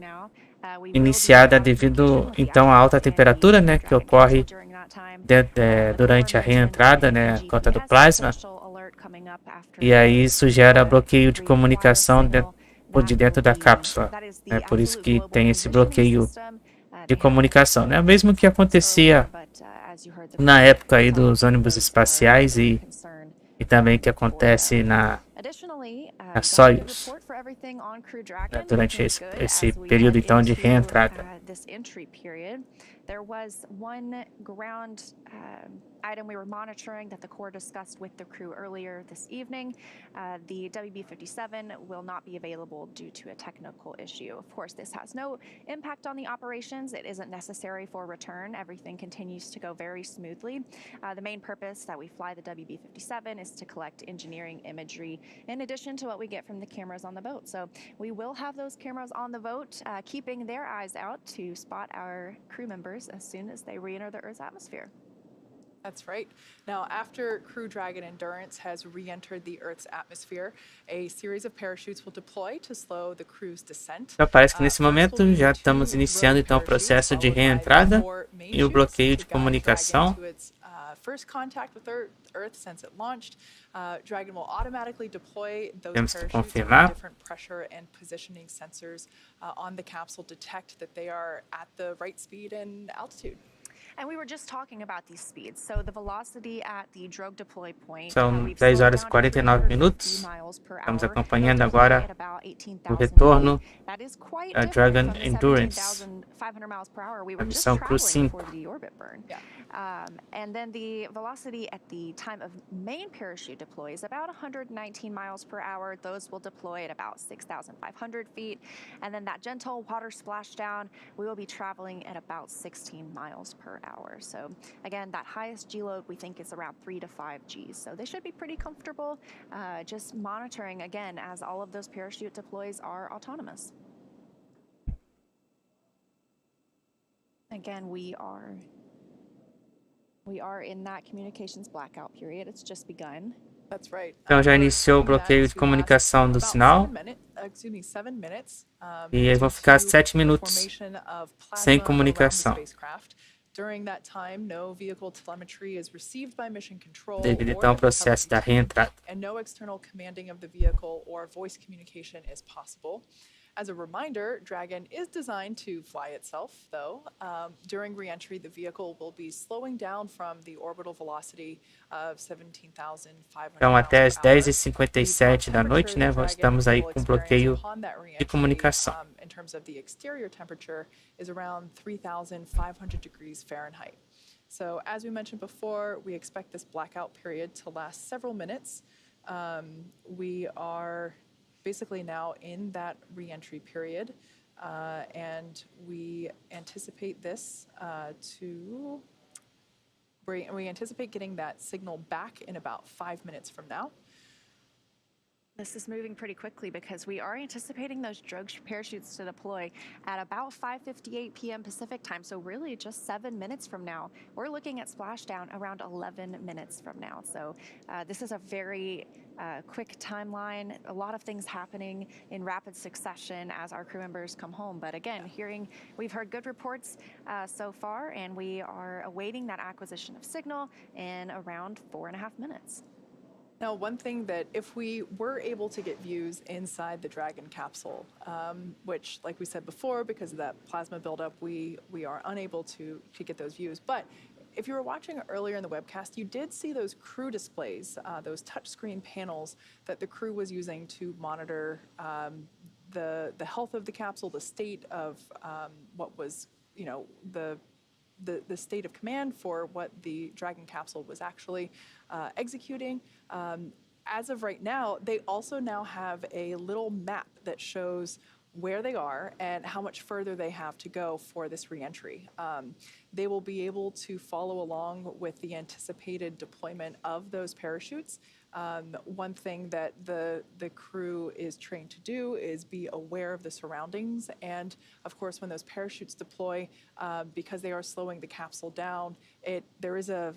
iniciada devido então à alta temperatura, né, que ocorre durante a reentrada, né, a conta do plasma. E aí isso gera bloqueio de comunicação de dentro da cápsula. É por isso que tem esse bloqueio de comunicação, né? O mesmo que acontecia na época aí dos ônibus espaciais e também que acontece na Soyuz, né? Durante esse período então de reentrada. There was one ground item we were monitoring that the Corps discussed with the crew earlier this evening. The WB-57 will not be available due to a technical issue. Of course, this has no impact on the operations. It isn't necessary for return. Everything continues to go very smoothly. The main purpose that we fly the WB-57 is to collect engineering imagery in addition to what we get from the cameras on the boat. So we will have those cameras on the boat, keeping their eyes out to spot our crew members as soon as they re-enter the Earth's atmosphere. That's right. Now, after Crew Dragon Endurance has re-entered the Earth's atmosphere, a series of parachutes will deploy to slow the crew's descent. Então, parece que nesse momento já estamos iniciando então o processo de reentrada e o bloqueio de comunicação. First contact with Earth since it launched. Dragon will automatically deploy those Temos que parachutes confirmar. with different pressure and positioning sensors on the capsule detect that they are at the right speed and altitude. And we were just talking about these speeds. So the velocity at the drogue deploy point. São 10 horas e 49 minutos. Estamos acompanhando agora o retorno da Dragon Endurance, a missão Crew 5. And then the velocity at the time of main parachute deploy is about 119 miles per hour. Those will deploy at about 6,500 feet. And then that gentle water splashdown, we will be traveling at about 16 miles per hour. So again, that highest G load we think is around 3 to 5 Gs. So they should be pretty comfortable, just monitoring again as all of those parachute deploys are autonomous. Again, we are in that communications blackout period. It's just begun. That's right. Então já iniciou o bloqueio de comunicação do sinal. E aí vão ficar 7 minutos sem comunicação. Devido então ao processo da reentrada. As a reminder, Dragon is designed to fly itself, though. During reentry, the vehicle will be slowing down from the orbital velocity of 17,500 Então, até miles as per hour. 10h57 da noite, né, estamos aí com bloqueio de comunicação. In terms of the exterior temperature, is around 3,500 degrees Fahrenheit. So, as we mentioned before, we expect this blackout period to last several minutes. We are basically now in that reentry period, and we anticipate this we anticipate getting that signal back in about 5 minutes from now. This is moving pretty quickly because we are anticipating those drogue parachutes to deploy at about 5:58 p.m. Pacific time. So really just 7 minutes from now. We're looking at splashdown around 11 minutes from now. So this is a very quick timeline. A lot of things happening in rapid succession as our crew members come home. But again, we've heard good reports so far, and we are awaiting that acquisition of signal in around 4.5 minutes. Now, one thing that if we were able to get views inside the Dragon capsule, which, like we said before, because of that plasma buildup, we are unable to get those views. But if you were watching earlier in the webcast, you did see those crew displays, those touchscreen panels that the crew was using to monitor the health of the capsule, the state of what was, the state of command for what the Dragon capsule was actually executing. As of right now, they also now have a little map that shows where they are and how much further they have to go for this reentry. They will be able to follow along with the anticipated deployment of those parachutes. One thing that the crew is trained to do is be aware of the surroundings. And of course, when those parachutes deploy, because they are slowing the capsule down, there is a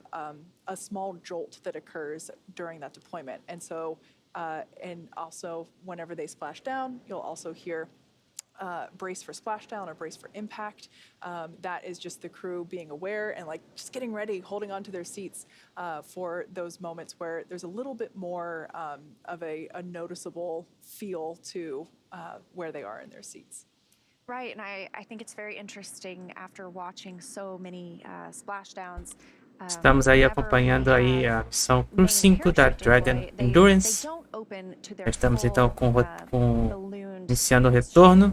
small jolt that occurs during that deployment. And so, and also whenever they splash down, you'll also hear brace for splashdown or brace for impact. That is just the crew being aware and just getting ready, holding on to their seats for those moments where there's a little bit more of a noticeable feel to where they are in their seats. Right, and I think it's very interesting after watching so many splashdowns. Estamos aí acompanhando aí a missão Crew 5 da Dragon Endurance. Estamos então iniciando o retorno.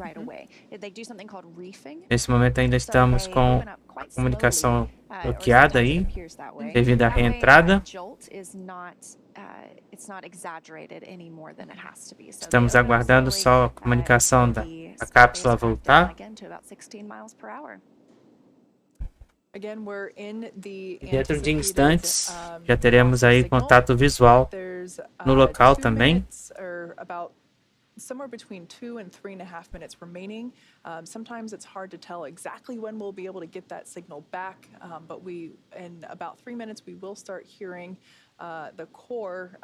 Nesse momento ainda estamos com a comunicação bloqueada aí, devido à reentrada. Estamos aguardando só a comunicação da cápsula voltar. Dentro de instantes, já teremos aí contato visual no local também. Somewhere between 2 and 3.5 minutes remaining. Sometimes it's hard to tell exactly when we'll be able to get that signal back, but in about 3 minutes, we will start hearing the core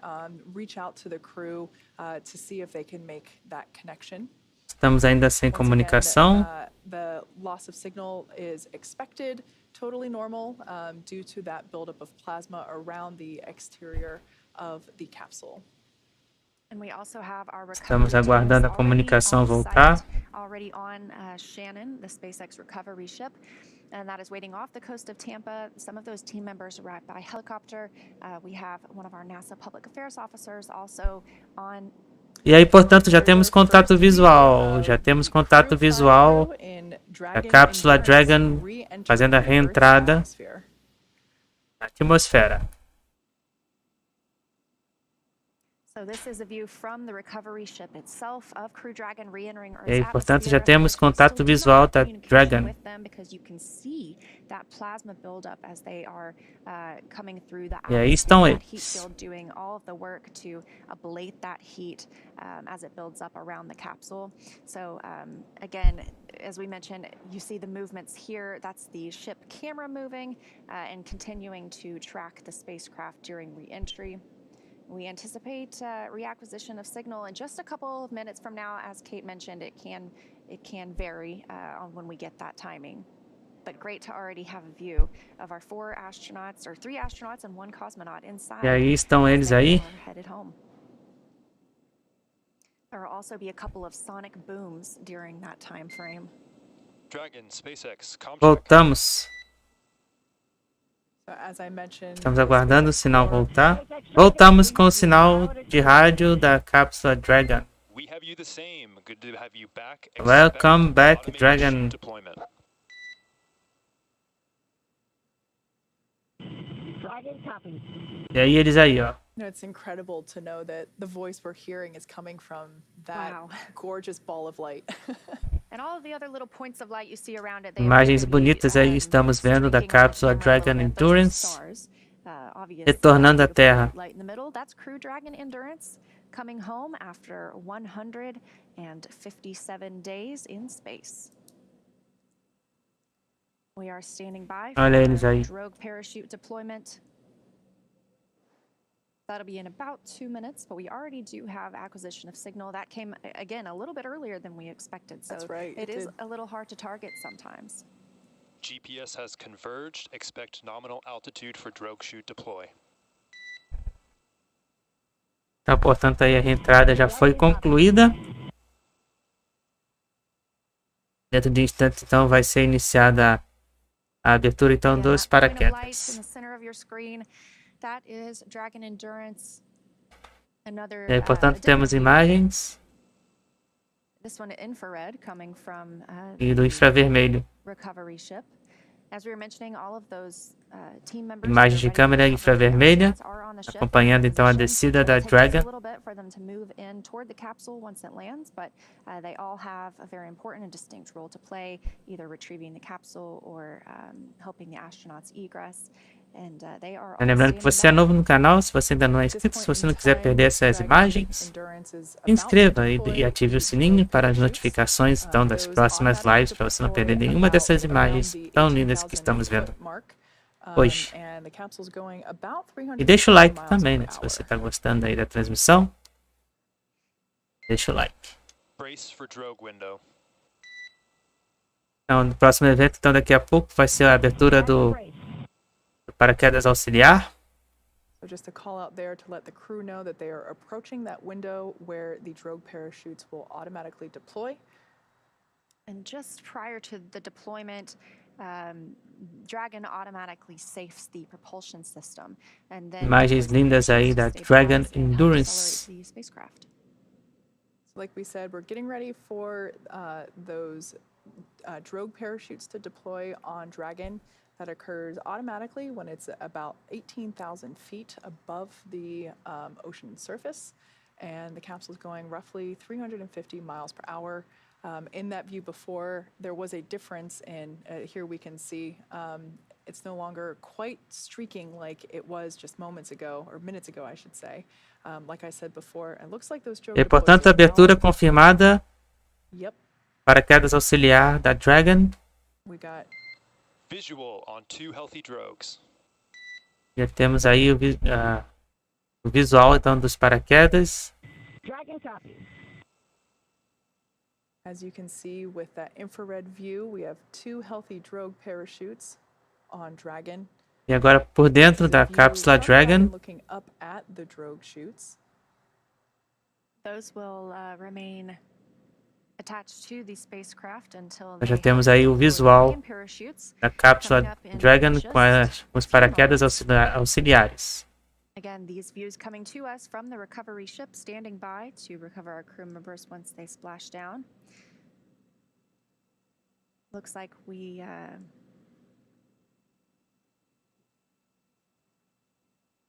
reach out to the crew to see if they can make that connection. Estamos ainda sem comunicação. The loss of signal is expected, totally normal, due to that buildup of plasma around the exterior of the capsule. Estamos aguardando a comunicação voltar. Already on Shannon, the Spacex recovery ship, and that is waiting off the coast of Tampa. Some of those team members arrived by helicopter. We have one of our NASA public affairs officers also on. E aí, portanto, já temos contato visual. Já temos contato visual da cápsula Dragon fazendo a reentrada na atmosfera. E aí, portanto, já temos contato visual da Dragon. E aí estão eles. As it builds up around the capsule. So again, as we mentioned, you see the movements here. That's the ship camera moving and continuing to track the spacecraft during re-entry. We anticipate reacquisition of signal in just a couple of minutes from now. As Kate mentioned, it can vary on when we get that timing. But great to already have a view of our 3 astronauts and 1 cosmonaut inside. E aí estão eles aí. There will also be a couple of sonic booms during that time frame. Dragon, SpaceX, com check. Voltamos. So as I mentioned, Estamos aguardando o sinal voltar. Voltamos com o sinal de rádio da cápsula Dragon. We have you the same. Good to have you back. Welcome Expect back, automated Dragon. chute deployment. Dragon copy. E aí eles aí, ó. you know, it's incredible to know that the voice we're hearing is coming from that Wow. gorgeous ball of light. And all of the other little points of light you see around it, they Imagens appear to be, bonitas aí estamos vendo da streaking on the cápsula camera a little Dragon bit. Those are Endurance stars. Obvious, retornando à beautiful Terra. light in the middle. That's Crew Dragon Endurance coming home after 157 days in space. We are standing by for Olha eles aí. drogue parachute deployment. That'll be in about 2 minutes, but we already do have acquisition of signal. That came, again, a little bit earlier than we expected. So That's right, it it is did. a little hard to target sometimes. GPS has converged. Expect nominal altitude for drogue chute deploy. Então, portanto, aí a reentrada já foi concluída. Dentro de instantes, então, vai ser iniciada a abertura então Again, dos that point of light in paraquedas. the center of your screen, that is Dragon Endurance. Another, E aí, portanto, a temos different view. imagens This one infrared coming from e do the infravermelho. recovery ship. As we were mentioning, all of those team members Imagens de that are ready câmera for recovery, infravermelha, astronauts are on the ship, acompanhando então a positioned. descida It'll da take just a Dragon. little bit for them to move in toward the capsule once it lands, but they all have a very important and distinct role to play, either retrieving the capsule or helping the astronauts egress. And they are all Lembrando que você é standing by. novo no canal, se você ainda não é At this inscrito, se point você in não quiser time, perder essas Dragon imagens, Endurance is se about to inscreva deploy e ative o the sininho drogue para as parachutes. notificações então das Those próximas automatic lives, para você não perder deploy nenhuma about dessas around imagens the tão lindas que 18,000 estamos vendo foot mark. hoje. And the capsule's going about E deixa o like 350 também, miles né? Se per você hour. está gostando aí da transmissão, deixa o like. Brace for drogue window. Então, no próximo evento, então daqui a pouco vai ser a abertura do paraquedas auxiliar. So just a call out there to let the crew know that they are approaching that window where the drogue parachutes will automatically deploy. And just prior to the deployment, Dragon automatically safes the propulsion system, and then Imagens lindas aí da Dragon Endurance. accelerate the spacecraft. So like we said, we're getting ready for those drogue parachutes to deploy on Dragon. That occurs automatically when it's about 18,000 feet above the ocean surface, and the capsule is going roughly 350 miles per hour. In that view before, there was a difference in, here we can see, it's no longer quite streaking like it was just moments ago, or minutes ago, I should say. Like I said before, it looks like those drogue E deploys portanto, a are now- abertura confirmada, Yep, paraquedas auxiliar da Dragon. we got Visual on 2 healthy drogues. Já temos aí o visual então dos paraquedas. Dragon copy. As you can see with that infrared view, we have 2 healthy drogue parachutes on Dragon. E agora por dentro da View cápsula of Dragon, looking up at the drogue chutes. Those will remain attached to the spacecraft until nós já they temos have aí o deployed visual main parachutes. da cápsula Dragon com os paraquedas auxiliares. Again, these views coming to us from the recovery ship standing by to recover our crew members once they splash down. Looks like we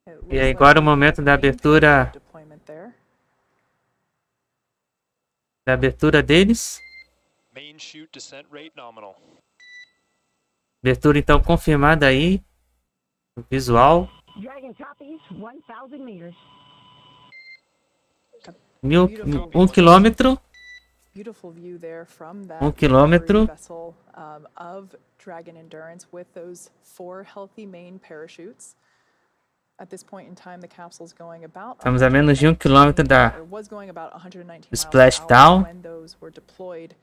It E looks agora like o momento we da have main abertura, parachute deployment there. deles. Main chute descent rate nominal. Abertura então confirmada aí, o visual, Dragon copies 1,000 meters. 1 quilômetro, Beautiful view there from that 1 quilômetro. recovery vessel of Dragon Endurance with those 4 healthy main parachutes. At this point in time, the capsule's going about Estamos a menos de 1 quilômetro or was going about 119 miles per SplashDown. hour when those were deployed,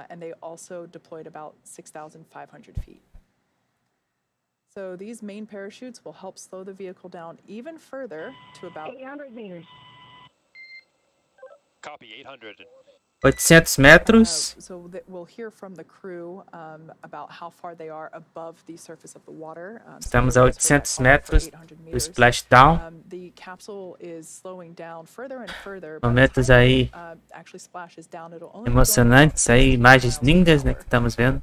and they also deployed about 6,500 feet. So these main parachutes will help slow the vehicle down even further to about 800 meters. Copy, 800. 800 metros. So that we'll hear from the crew about how far they are above the surface of the water. Estamos a 800 metros do Splashdown. The capsule is slowing down further and further. Momentos aí Actually splashes down. It'll only emocionantes, aí imagens lindas, né, que estamos vendo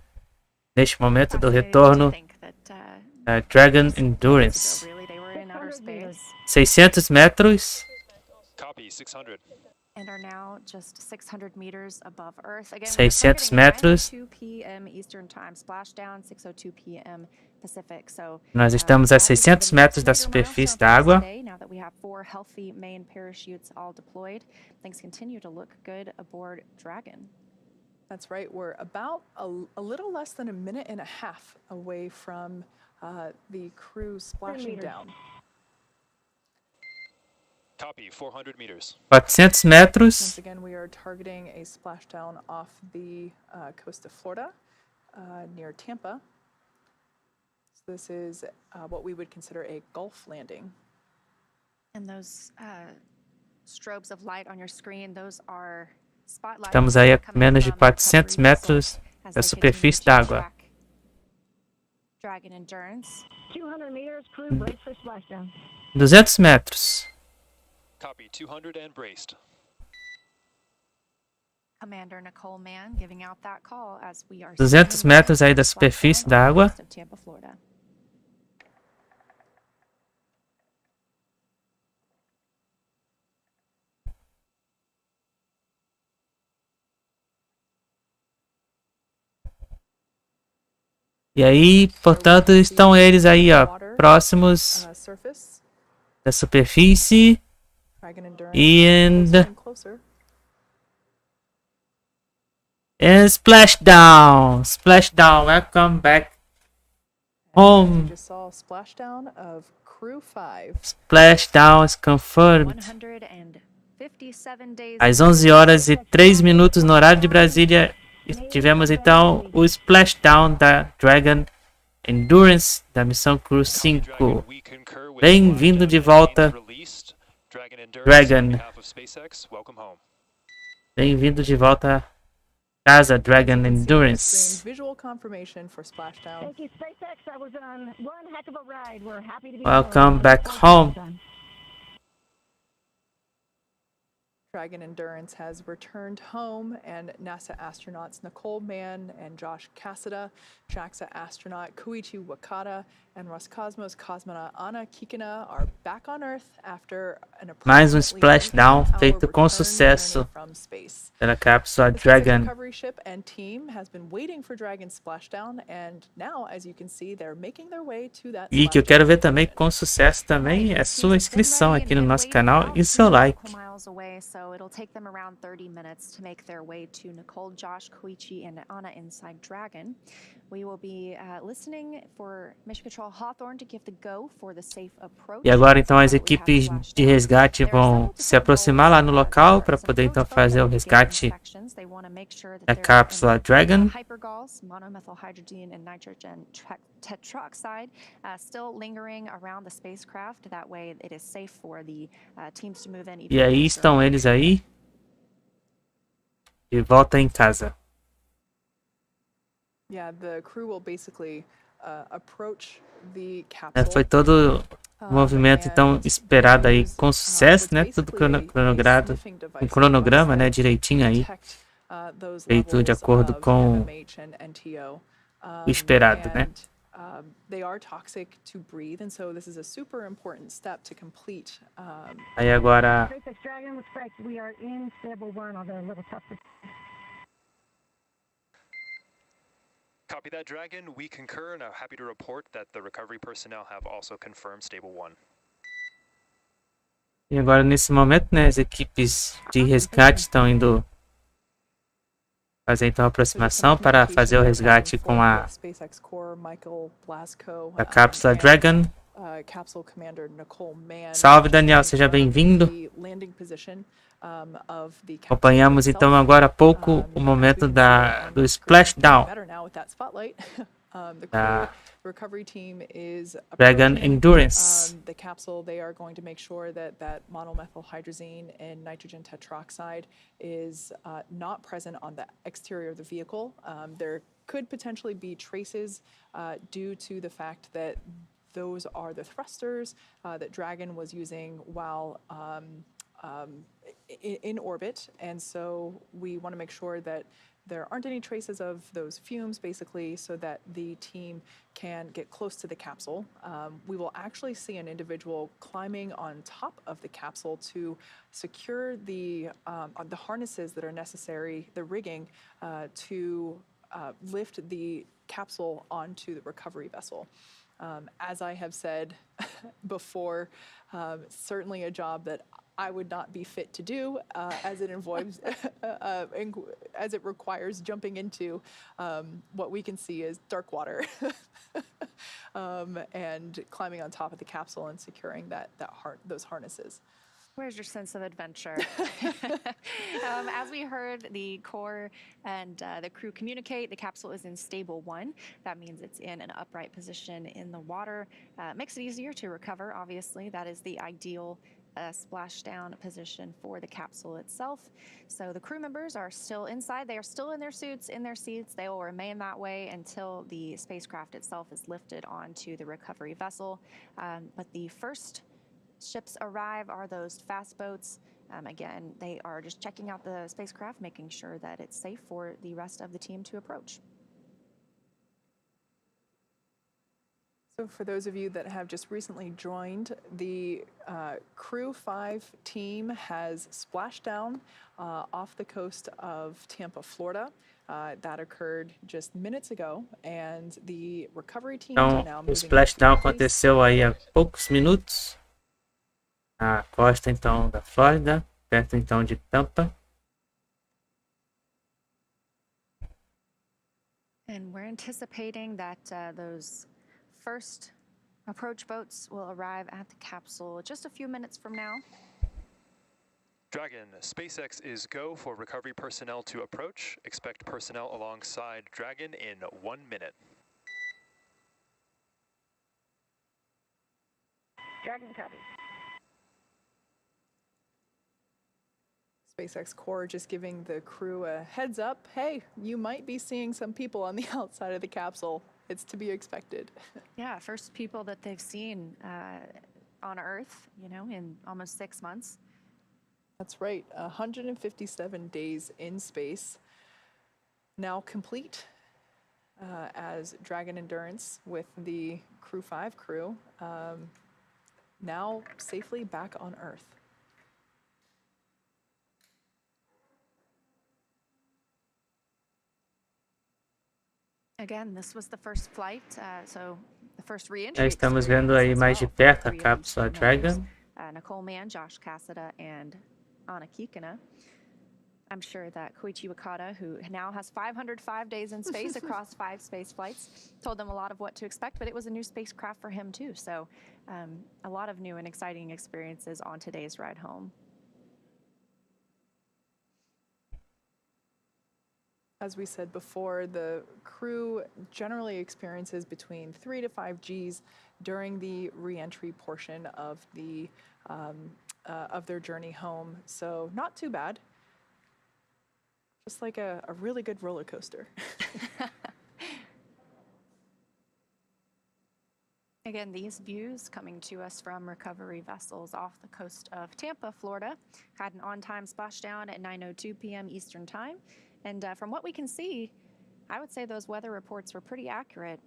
neste momento do retorno da Dragon Endurance. 600 metros. Copy, 600. And are now just 600 meters above Earth. Again, 600 metros. 2 p.m. Eastern Time, splashdown, 6:02 p.m. Pacific. So, Nós estamos a 600 metros da superfície da água. now that we have 4 healthy main parachutes all deployed, things continue to look good aboard Dragon. That's right. We're about a little less than a minute and a half away from the crew splashing down. Copy, 400 meters. 400 metros. Once again, we are targeting a splashdown off the coast of Florida, near Tampa. So this is what we would consider a Gulf landing. And those strobes of light on your screen, those are spotlights. Estamos aí a menos de 400 metros da superfície da água. Dragon Endurance. 200 meters, crew brace for splashdown. 200 metros. Copy, 200 and braced. Commander Nicole Mann giving out that call as we are 200 metros aí da superfície da água. Tampa, Florida. E aí, portanto, estão eles aí, ó, próximos da superfície. And splashdown, splashdown, welcome back home. Just saw a splashdown of crew 5. Splashdown is confirmed. 157 days. Às 11 horas e 3 minutos no horário de Brasília, tivemos então o splashdown da Dragon Endurance da missão Crew 5. Bem-vindo de volta, Dragon. Bem-vindo de volta a casa, Dragon Endurance. Visual confirmation for splashdown. Thank you, SpaceX. That was one heck of a ride. We're happy to be Welcome back home. Dragon Endurance has returned home, and NASA astronauts Nicole Mann and Cassada, JAXA astronaut Koichi Wakata, and Roscosmos cosmonaut Kikina are back on Earth after an Mais splashdown feito com sucesso pela cápsula Dragon. The recovery ship and team has been waiting for Dragon splashdown, and now, as you can see, they're making their way to that. E que eu quero ver também com sucesso também é sua inscrição aqui no nosso canal e seu like. Away, so it'll take them around 30 minutes to make their way to Nicole, Josh, Koichi, and Anna inside Dragon. We will be listening for Mission Control Hawthorne to give the go for the safe approach. E agora então as equipes de resgate vão se aproximar lá no local para poder então fazer o resgate da cápsula Dragon. Hypergols, monomethylhydrazine and nitrogen tetroxide still lingering around the spacecraft. That way it is safe for the teams to move in. E aí estão eles aí de volta em casa. Yeah, the crew will basically approach the capsule. Foi todo o movimento então esperado aí com sucesso, né? Tudo cronograma, um cronograma, né? Direitinho aí, feito de acordo com o esperado, né? They are toxic to breathe, and so this is a super important step to complete. Aí agora SpaceX Dragon, looks like we are in stable 1, although a little tough to... Copy that, Dragon. We concur and are happy to report that the recovery personnel have also confirmed stable 1. E agora nesse momento, né, as equipes de resgate estão indo fazer então a aproximação para fazer o resgate com a cápsula Dragon. Salve, Daniel, seja bem-vindo. Acompanhamos então agora há pouco o momento do splashdown da recovery team is Dragon approaching, Endurance. the capsule. They are going to make sure that that monomethylhydrazine and nitrogen tetroxide is not present on the exterior of the vehicle. There could potentially be traces due to the fact that those are the thrusters that Dragon was using while in orbit, and so we want to make sure that there aren't any traces of those fumes, basically, so that the team can get close to the capsule. We will actually see an individual climbing on top of the capsule to secure the harnesses that are necessary, the rigging, to lift the capsule onto the recovery vessel. As I have said before, certainly a job that I would not be fit to do, as it involves, as it requires jumping into what we can see as dark water, and climbing on top of the capsule and securing those harnesses. Where's your sense of adventure? As we heard the core and the crew communicate, the capsule is in stable 1. That means it's in an upright position in the water. Makes it easier to recover, obviously. That is the ideal splashdown position for the capsule itself. So the crew members are still inside. They are still in their suits, in their seats. They will remain that way until the spacecraft itself is lifted onto the recovery vessel. But the first ships arrive are those fast boats. Again, they are just checking out the spacecraft, making sure that it's safe for the rest of the team to approach. So for those of you that have just recently joined, the Crew 5 team has splashed down off the coast of Tampa, Florida. That occurred just minutes ago, and the recovery teams are now Então, o moving splashdown into place. aconteceu aí há poucos minutos. Na costa, então, da Flórida, perto, então, de Tampa. And we're anticipating that those first approach boats will arrive at the capsule just a few minutes from now. Dragon, SpaceX is go for recovery personnel to approach. Expect personnel alongside Dragon in 1 minute. Dragon copy. SpaceX Core just giving the crew a heads up. Hey, you might be seeing some people on the outside of the capsule. It's to be expected. Yeah, first people that they've seen on Earth, you know, in almost 6 months. That's right, 157 days in space. Now complete as Dragon Endurance with the Crew 5 crew, now safely back on Earth. Again, this was the first flight, so the first re-entry. Já estamos vendo aí mais de perto a cápsula Dragon. Nicole Mann, Cassada, and Kikina. I'm sure that Koichi Wakata, who now has 505 days in space across 5 space flights, told them a lot of what to expect, but it was a new spacecraft for him too. So a lot of new and exciting experiences on today's ride home. As we said before, the crew generally experiences between 3 to 5 Gs during the re-entry portion of their journey home. So not too bad. Just like a really good roller coaster. Again, these views coming to us from recovery vessels off the coast of Tampa, Florida. Had an on-time splashdown at 9:02 p.m. Eastern Time. And from what we can see, I would say those weather reports were pretty accurate.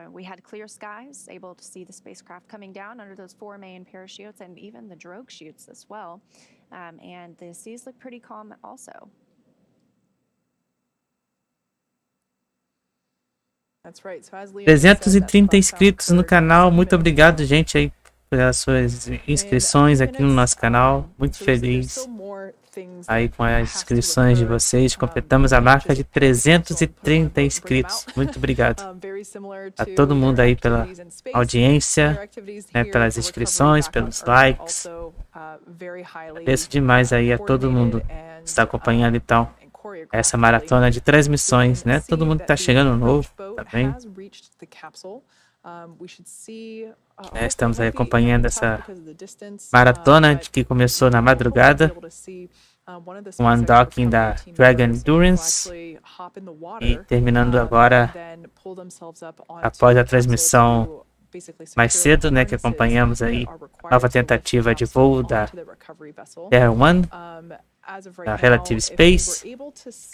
We had clear skies, able to see the spacecraft coming down under those 4 main parachutes and even the drogue chutes as well. And the seas look pretty calm also. That's right. So as Leon 330 inscritos no canal. Muito obrigado, gente, aí pelas suas inscrições aqui no nosso canal. Muito feliz aí com as inscrições de vocês. Completamos a marca de 330 inscritos. Muito obrigado a todo mundo aí pela audiência, né, pelas inscrições, pelos likes. Agradeço demais aí a todo mundo que está acompanhando, então, essa maratona de transmissões, né? Todo mundo que está chegando novo também. Estamos aí acompanhando essa maratona que começou na madrugada, com o undocking da Dragon Endurance e terminando agora após a transmissão mais cedo, né, que acompanhamos aí nova tentativa de voo da Terra One, da Relative Space,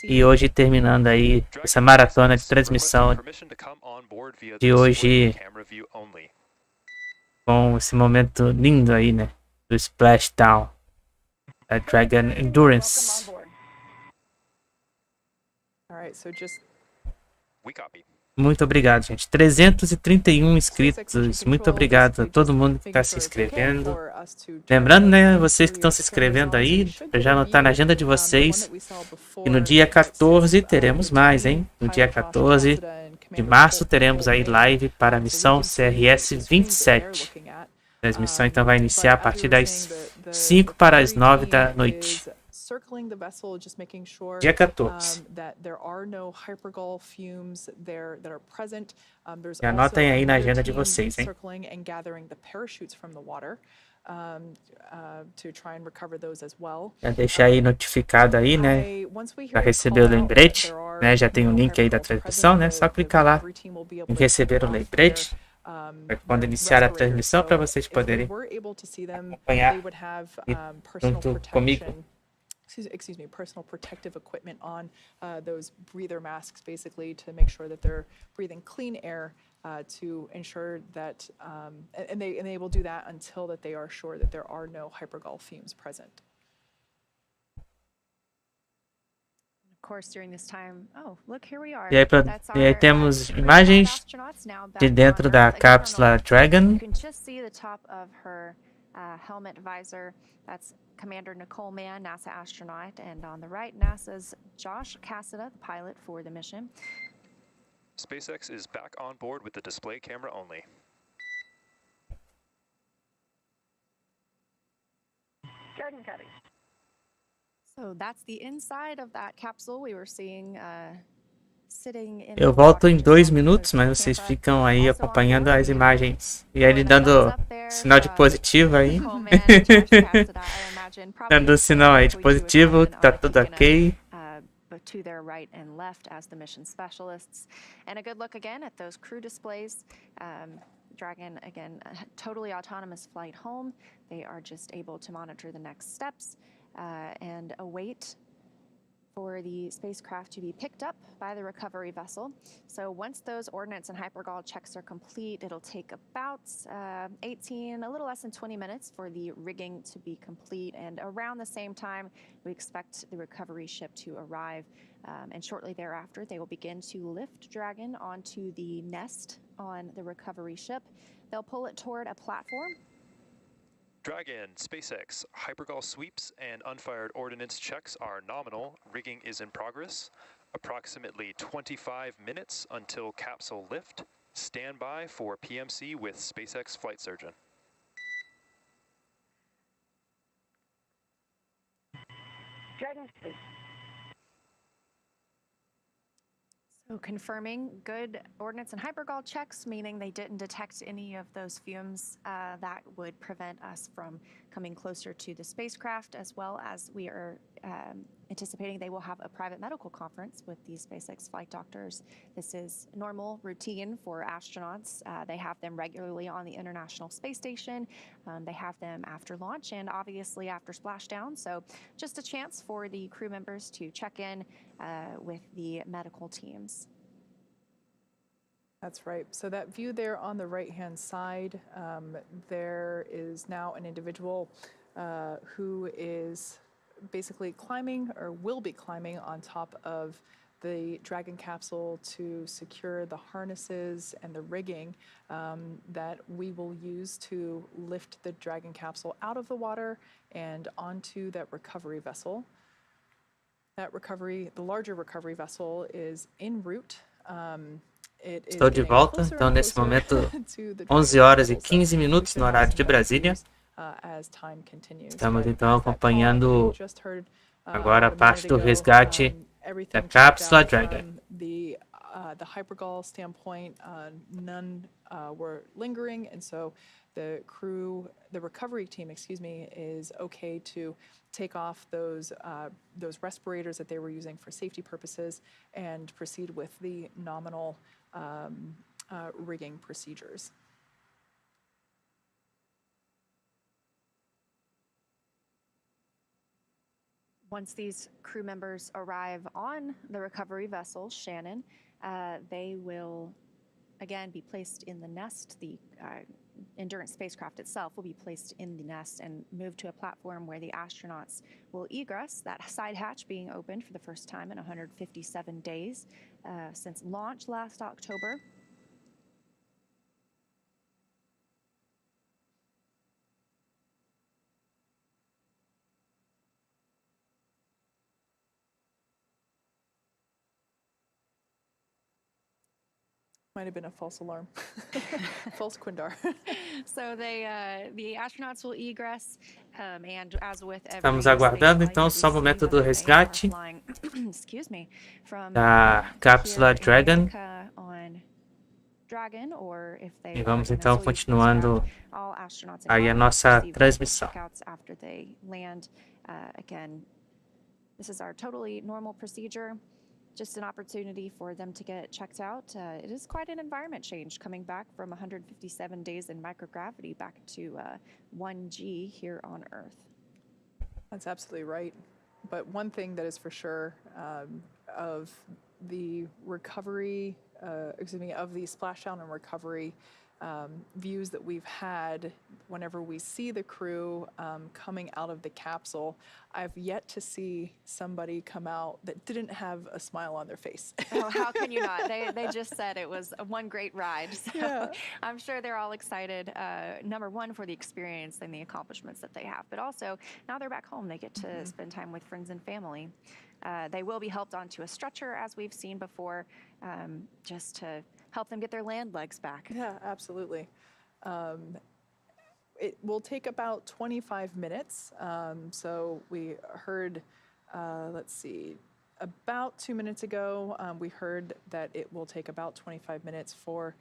e hoje terminando aí essa maratona de transmissão de hoje com esse momento lindo aí, né, do Splashdown da Dragon Endurance. Muito obrigado, gente. 331 inscritos. Muito obrigado a todo mundo que está se inscrevendo. Lembrando, né, vocês que estão se inscrevendo aí, para já anotar na agenda de vocês, que no dia 14 teremos mais, hein? No dia 14 de março teremos aí live para a missão CRS 27. A transmissão então vai iniciar a partir das 5 para as 9 da noite. Dia 14. E anotem aí na agenda de vocês, hein? Já deixar aí notificado aí, né? Para receber o lembrete, né? Já tem o link aí da transmissão, né? Só clicar lá em receber o lembrete quando iniciar a transmissão, para vocês poderem acompanhar junto comigo. Excuse me, personal protective equipment on those breather masks, basically to make sure that they're breathing clean air to ensure that, and they will do that until that they are sure that there are no hypergol fumes present. Of course, during this time, oh, look, here we are. E aí temos imagens de dentro da cápsula Dragon. You can just see the top of her helmet visor. That's Commander Nicole Mann, NASA astronaut, and on the right, NASA's Cassada, the pilot for the mission. SpaceX is back on board with the display camera only. Jordan copy. So that's the inside of that capsule we were seeing. Eu volto em 2 minutos, mas vocês ficam aí acompanhando as imagens. E ele dando sinal de positivo aí. Dando sinal aí de positivo, tá tudo ok. To their right and left as the mission specialists. And a good look again at those crew displays. Dragon, again, a totally autonomous flight home. They are just able to monitor the next steps and await for the spacecraft to be picked up by the recovery vessel. So once those ordnance and hypergol checks are complete, it'll take about 18, a little less than 20 minutes for the rigging to be complete. And around the same time, we expect the recovery ship to arrive. And shortly thereafter, they will begin to lift Dragon onto the nest on the recovery ship. They'll pull it toward a platform. Dragon, SpaceX, hypergol sweeps and unfired ordnance checks are nominal. Rigging is in progress. Approximately 25 minutes until capsule lift. Stand by for PMC with SpaceX flight surgeon. Dragon space. So confirming good ordnance and hypergol checks, meaning they didn't detect any of those fumes that would prevent us from coming closer to the spacecraft, as well as we are anticipating they will have a private medical conference with the SpaceX flight doctors. This is normal routine for astronauts. They have them regularly on the International Space Station. They have them after launch and obviously after splashdown. So just a chance for the crew members to check in with the medical teams. That's right. So that view there on the right-hand side, there is now an individual who is basically climbing or will be climbing on top of the Dragon capsule to secure the harnesses and the rigging that we will use to lift the Dragon capsule out of the water and onto that recovery vessel. That recovery, the larger recovery vessel, is en route. Estou de volta, então nesse momento 11 horas e 15 minutos no horário de Brasília. Estamos então acompanhando agora a parte do resgate da cápsula Dragon. the hypergol standpoint, none were lingering, and so the recovery team, is okay to take off those respirators that they were using for safety purposes and proceed with the nominal rigging procedures. Once these crew members arrive on the recovery vessel, Shannon, they will again be placed in the nest. The Endurance spacecraft itself will be placed in the nest and moved to a platform where the astronauts will egress, that side hatch being opened for the first time in 157 days since launch last October. Might have been a false alarm, false Quindar. So the astronauts will egress, and as with every Estamos aguardando então só o momento do resgate da cápsula Dragon. E vamos então continuando aí a nossa transmissão. Again, this is our totally normal procedure. Just an opportunity for them to get checked out. It is quite an environment change coming back from 157 days in microgravity back to 1G here on Earth. That's absolutely right. But one thing that is for sure of the recovery, of the splashdown and recovery views that we've had whenever we see the crew coming out of the capsule, I've yet to see somebody come out that didn't have a smile on their face. Oh, how can you not? They just said it was one great ride. So yeah. I'm sure they're all excited, number one, for the experience and the accomplishments that they have, but also now they're back home. They get to spend time with friends and family. They will be helped onto a stretcher, as we've seen before, just to help them get their land legs back. Yeah, absolutely. It will take about 25 minutes. So we heard, about 2 minutes ago, we heard that it will take about 25 minutes for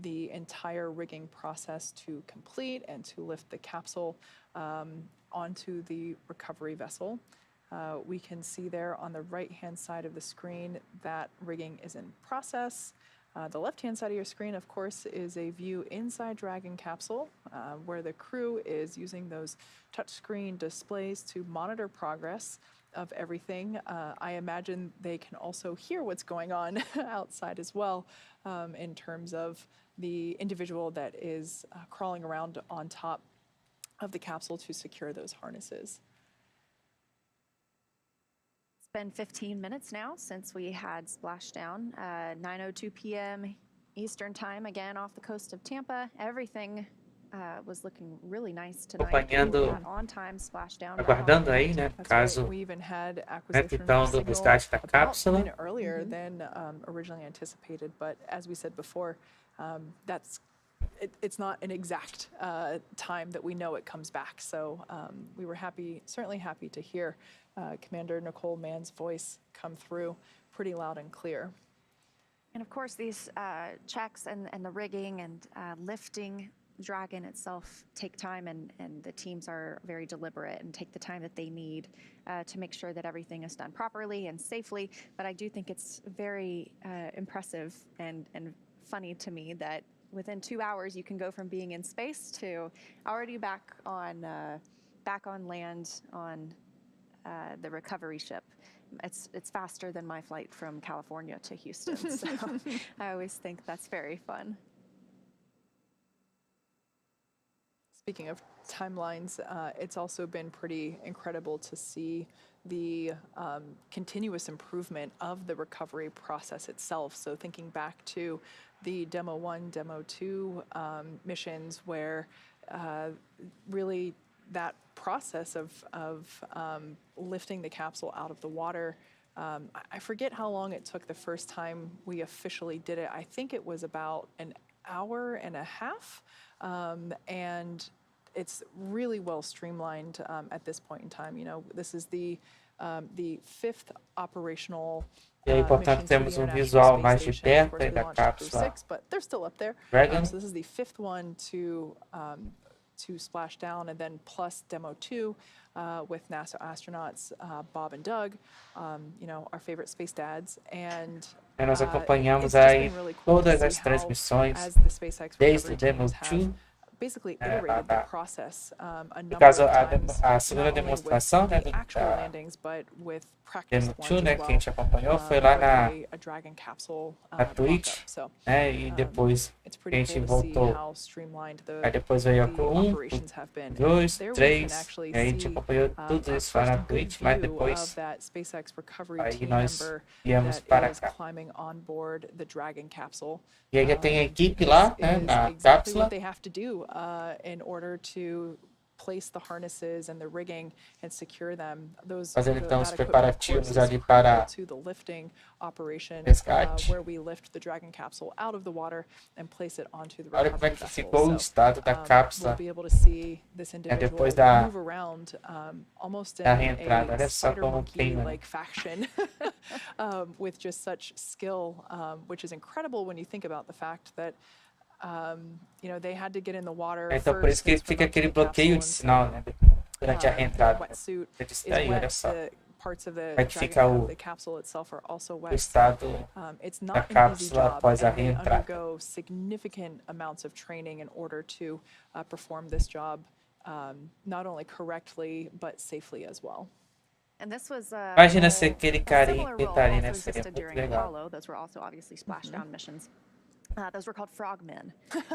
the entire rigging process to complete and to lift the capsule onto the recovery vessel. We can see there on the right-hand side of the screen that rigging is in process. The left-hand side of your screen, of course, is a view inside Dragon capsule where the crew is using those touchscreen displays to monitor progress of everything. I imagine they can also hear what's going on outside as well in terms of the individual that is crawling around on top of the capsule to secure those harnesses. Been 15 minutes now since we had splashdown. 9:02 p.m. Eastern time, again off the coast of Tampa. Everything was looking really nice tonight. On time splashdown. Aguardando aí, né? Caso então do resgate da cápsula. Earlier than originally anticipated, but as we said before, it's not an exact time that we know it comes back. So we were certainly happy to hear Commander Nicole Mann's voice come through pretty loud and clear. And of course, these checks and the rigging and lifting Dragon itself take time, and the teams are very deliberate and take the time that they need to make sure that everything is done properly and safely. But I do think it's very impressive and funny to me that within 2 hours you can go from being in space to already back on land on the recovery ship. It's faster than my flight from California to Houston, so I always think that's very fun. Speaking of timelines, it's also been pretty incredible to see the continuous improvement of the recovery process itself. So thinking back to the Demo 1, Demo 2 missions where really that process of lifting the capsule out of the water, I forget how long it took the first time we officially did it. I think it was about an hour and a half, and it's really well streamlined at this point in time. You know, this is the the fifth operational E aí, portanto, mission to the temos um International visual Space mais de Station. Of perto course, aí we da launched through cápsula 6, but they're still up there. Dragon. So this is the fifth one to SplashDown, and then plus Demo 2 with NASA astronauts Bob and Doug, our favorite space dads. And E nós acompanhamos it's just aí been really cool to todas see as how, transmissões, as the SpaceX desde o recovery Demo teams have 2. basically iterated the process a No number caso, of a times, segunda not only with demonstração, né, the actual landings, but with practice Demo ones 2, as né, que a well, gente acompanhou, foi lá where a Dragon capsule na Twitch, mock-up. So né, e depois it's a pretty gente cool to see voltou. how streamlined Aí depois veio a the Pro 1, operations have been. 2, There we can 3, actually e aí a gente see acompanhou tudo a isso lá na first good Twitch, mas view depois of that SpaceX recovery aí team nós member viemos that para is cá. climbing on board the Dragon capsule. E aí já tem a equipe This lá, né, is na exactly cápsula. what they have to do in order to place the harnesses and the rigging and secure them. Fazendo então os that equipment, of preparativos course, is ali para critical to the lifting operation, resgate. where we lift the Dragon capsule out of the water and place it onto the Olha como é recovery que vessel. ficou o estado da cápsula We'll be able to see this individual depois da move around almost in reentrada. a Olha só spider como queima, né? monkey-like fashion with just such skill, which is incredible when you think about the fact that they had to get in the water Então por isso first que and swim fica up to aquele the bloqueio de capsule, sinal, né, durante a the reentrada. wetsuit Eu disse is daí, olha wet, só, the parts of the como é que fica Dragon, o the capsule itself are also o wet. estado It's da not an easy cápsula job, após a and they reentrada. undergo significant amounts of training in order to perform this job not only correctly but safely as well. And this was Imagina se aquele a carinha similar que role tá ali, also né, seria existed muito during legal. Apollo. Those were also obviously splashdown missions. Those were called frogmen,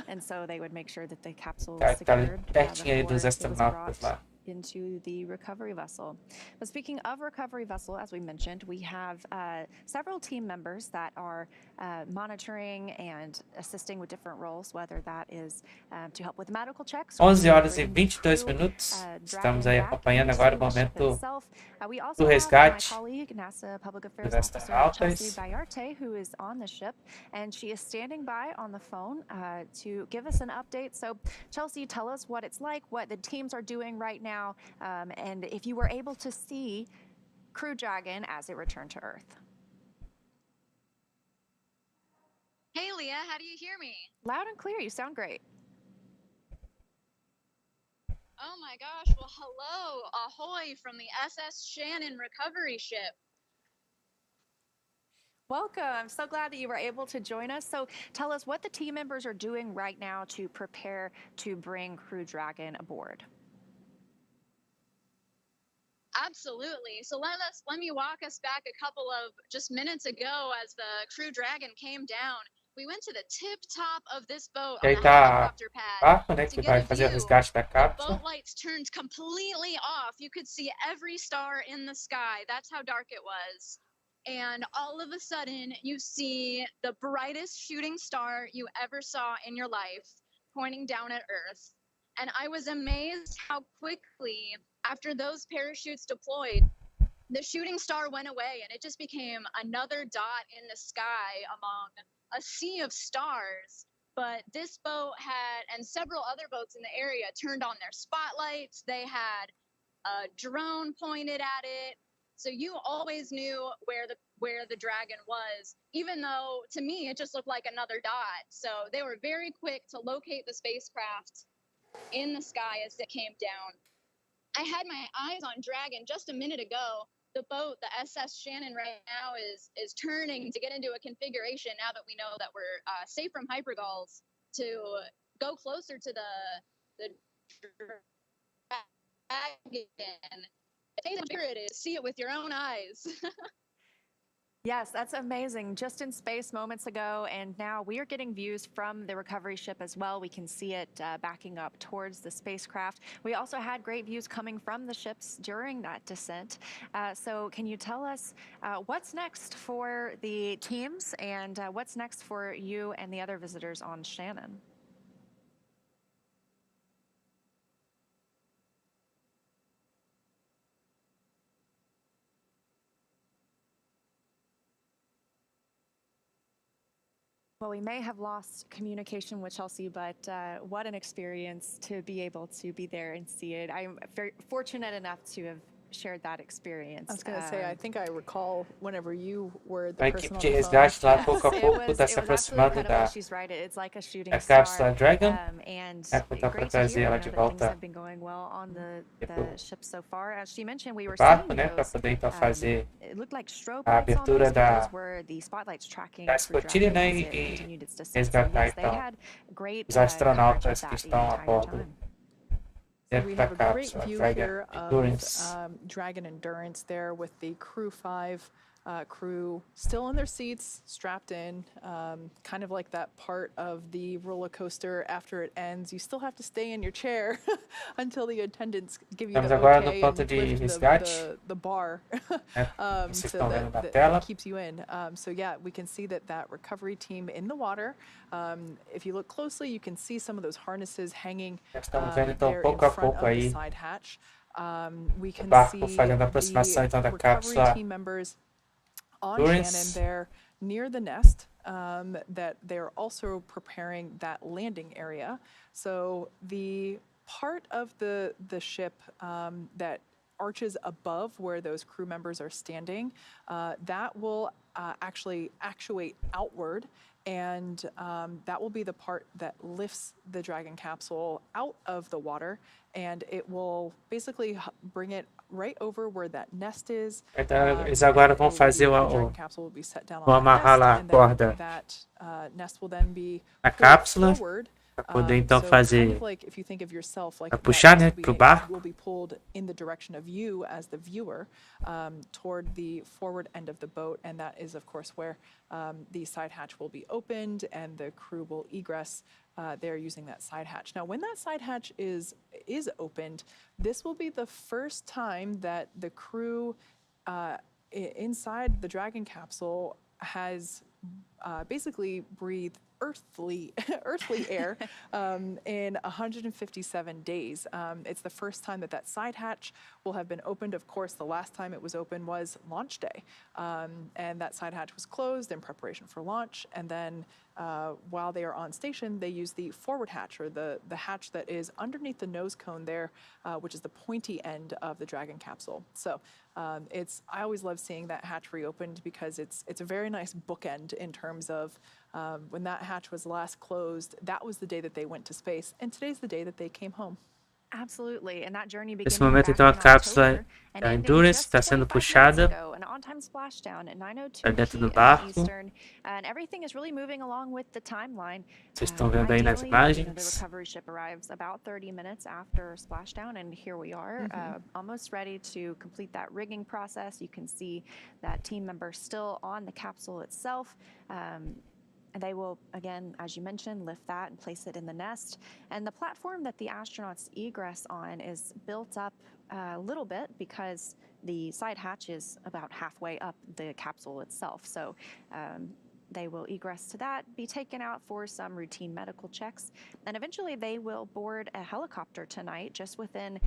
and so they would make sure that the capsule was Cara que tá ali secured pertinho aí before dos it was astronautas brought lá. into the recovery vessel. But speaking of recovery vessel, as we mentioned, we have several team members that are monitoring and assisting with different roles, whether that is to help with medical checks. 11 horas e 22 minutos. Estamos aí acompanhando agora o momento We do also have my resgate colleague, NASA Public dos Affairs Officer Chelsea astronautas. Bayarte, who is on the ship, and she is standing by on the phone to give us an update. So, Chelsea, tell us what it's like, what the teams are doing right now, and if you were able to see Crew Dragon as it returned to Earth. Hey, Leah, how do you hear me? Loud and clear. You sound great. Oh my gosh, well, hello, ahoy from the SS Shannon recovery ship. Welcome. I'm so glad that you were able to join us. So tell us what the team members are doing right now to prepare to bring Crew Dragon aboard. Absolutely. So let me walk us back a couple of just minutes ago as the Crew Dragon came down. We went to the tip top of this boat E on aí the tá helicopter pad. barco, né, To que get vai a fazer o view, resgate da the cápsula. boat lights turned completely off. You could see every star in the sky. That's how dark it was. And all of a sudden, you see the brightest shooting star you ever saw in your life pointing down at Earth. And I was amazed how quickly, after those parachutes deployed, the shooting star went away and it just became another dot in the sky among a sea of stars. But this boat had, and several other boats in the area, turned on their spotlights. They had a drone pointed at it. So you always knew where the Dragon was, even though to me it just looked like another dot. So they were very quick to locate the spacecraft in the sky as it came down. I had my eyes on Dragon just a minute ago. The boat, the SS Shannon right now is turning to get into a configuration now that we know that we're safe from hypergulls to go closer to the Dragon. It is, see it with your own eyes. Yes, that's amazing. Just in space moments ago, and now we are getting views from the recovery ship as well. We can see it backing up towards the spacecraft. We also had great views coming from the ships during that descent. So can you tell us what's next for the teams and what's next for you and the other visitors on Shannon? Well, we may have lost communication with Chelsea, but what an experience to be able to be there and see it. I'm very fortunate enough to have shared that experience. I was going to say, I think I recall whenever you were the A person equipe on de the phone. resgate lá Yes, pouco a it pouco was, está it se was absolutely aproximando incredible. da She's right. It's like a shooting cápsula star. Dragon. And Então, para great to trazer hear, ela you de know, that things volta have been going well on the pro ship so far. As she mentioned, we were barco, seeing né, para those. poder então fazer It looked like strobe a lights on abertura those, but da those were the spotlights tracking da Crew escotilha, Dragon né, as it e continued its descent. So resgatar yes, they então had great os coverage of astronautas que that the estão a entire bordo time. So dentro we da have a great cápsula view Dragon here of Endurance. Dragon Endurance there with the Crew 5 crew still in their seats, strapped in, kind of like that part of the roller coaster after it ends. You still have to stay in your chair until the attendants give you Estamos the agora no okay ponto and de lift resgate, the bar né, vocês so estão vendo na that tela. keeps you in. So yeah, we can see that recovery team in the water. If you look closely, you can see some of those harnesses hanging Já estamos vendo então there in pouco a front pouco of the aí side hatch. We o can barco see fazendo a aproximação the então da recovery cápsula team members on Endurance. Shannon there near the nest, that they're also preparing that landing area. So the part of the ship that arches above where those crew members are standing, that will actually actuate outward, and that will be the part that lifts the Dragon capsule out of the water, and it will basically bring it right over where that nest is. Então, eles agora vão fazer the Dragon capsule will be set down vão on that amarrar nest, lá a and then corda that nest will then be na pulled cápsula forward. para poder então So kind fazer of like if you think of yourself, like para that puxar, nest né, will pro be barco. pulled in the direction of you as the viewer, toward the forward end of the boat, and that is of course where the side hatch will be opened and the crew will egress there using that side hatch. Now, when that side hatch is opened, this will be the first time that the crew inside the Dragon capsule has basically breathed earthly air in 157 days. It's the first time that side hatch will have been opened. Of course, the last time it was open was launch day, and that side hatch was closed in preparation for launch. And then while they are on station, they use the forward hatch, or the hatch that is underneath the nose cone there, which is the pointy end of the Dragon capsule. So I always love seeing that hatch reopened because it's a very nice bookend in terms of when that hatch was last closed, that was the day that they went to space, and today's the day that they came home. Absolutely, and that journey Nesse beginning momento back então a in cápsula October and da ending Endurance just está sendo 25 minutes puxada ago, an on-time splashdown at 9:02 para dentro do p.m. barco. Eastern, and everything is really moving along with the timeline. Vocês estão vendo aí nas Ideally, imagens. the recovery ship arrives about 30 minutes after splashdown, and here we are, almost ready to complete that rigging process. You can see that team member still on the capsule itself. And they will, again, as you mentioned, lift that and place it in the nest. And the platform that the astronauts egress on is built up a little bit because the side hatch is about halfway up the capsule itself. So they will egress to that, be taken out for some routine medical checks, and eventually they will board a helicopter tonight just within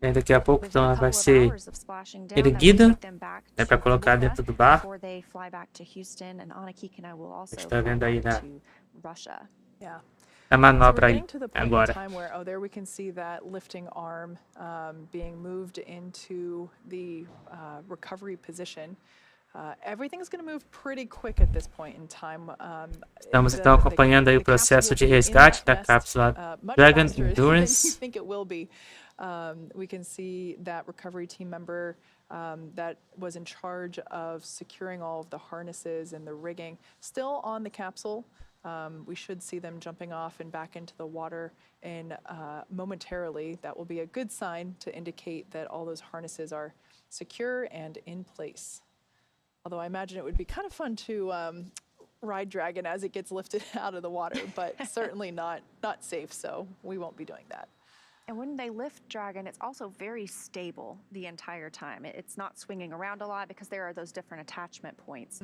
E daqui a pouco então ela vai couple of ser hours of splashing down, erguida, take them back né, to para colocar Boca dentro do barco. before they fly back to Houston, and Anna Kikina will also Está fly vendo aí back na to Russia. Yeah. a So we're manobra aí getting to the point in agora. time where, there we can see that lifting arm being moved into the recovery position. Everything's going to move pretty quick at this point in time. Estamos então acompanhando aí o processo de resgate da cápsula Dragon than you Endurance. think it will be. We can see that recovery team member that was in charge of securing all of the harnesses and the rigging still on the capsule. We should see them jumping off and back into the water in momentarily. That will be a good sign to indicate that all those harnesses are secure and in place. Although I imagine it would be kind of fun to ride Dragon as it gets lifted out of the water, but certainly not safe, so we won't be doing that. And when they lift Dragon, it's also very stable the entire time. It's not swinging around a lot because there are those different attachment points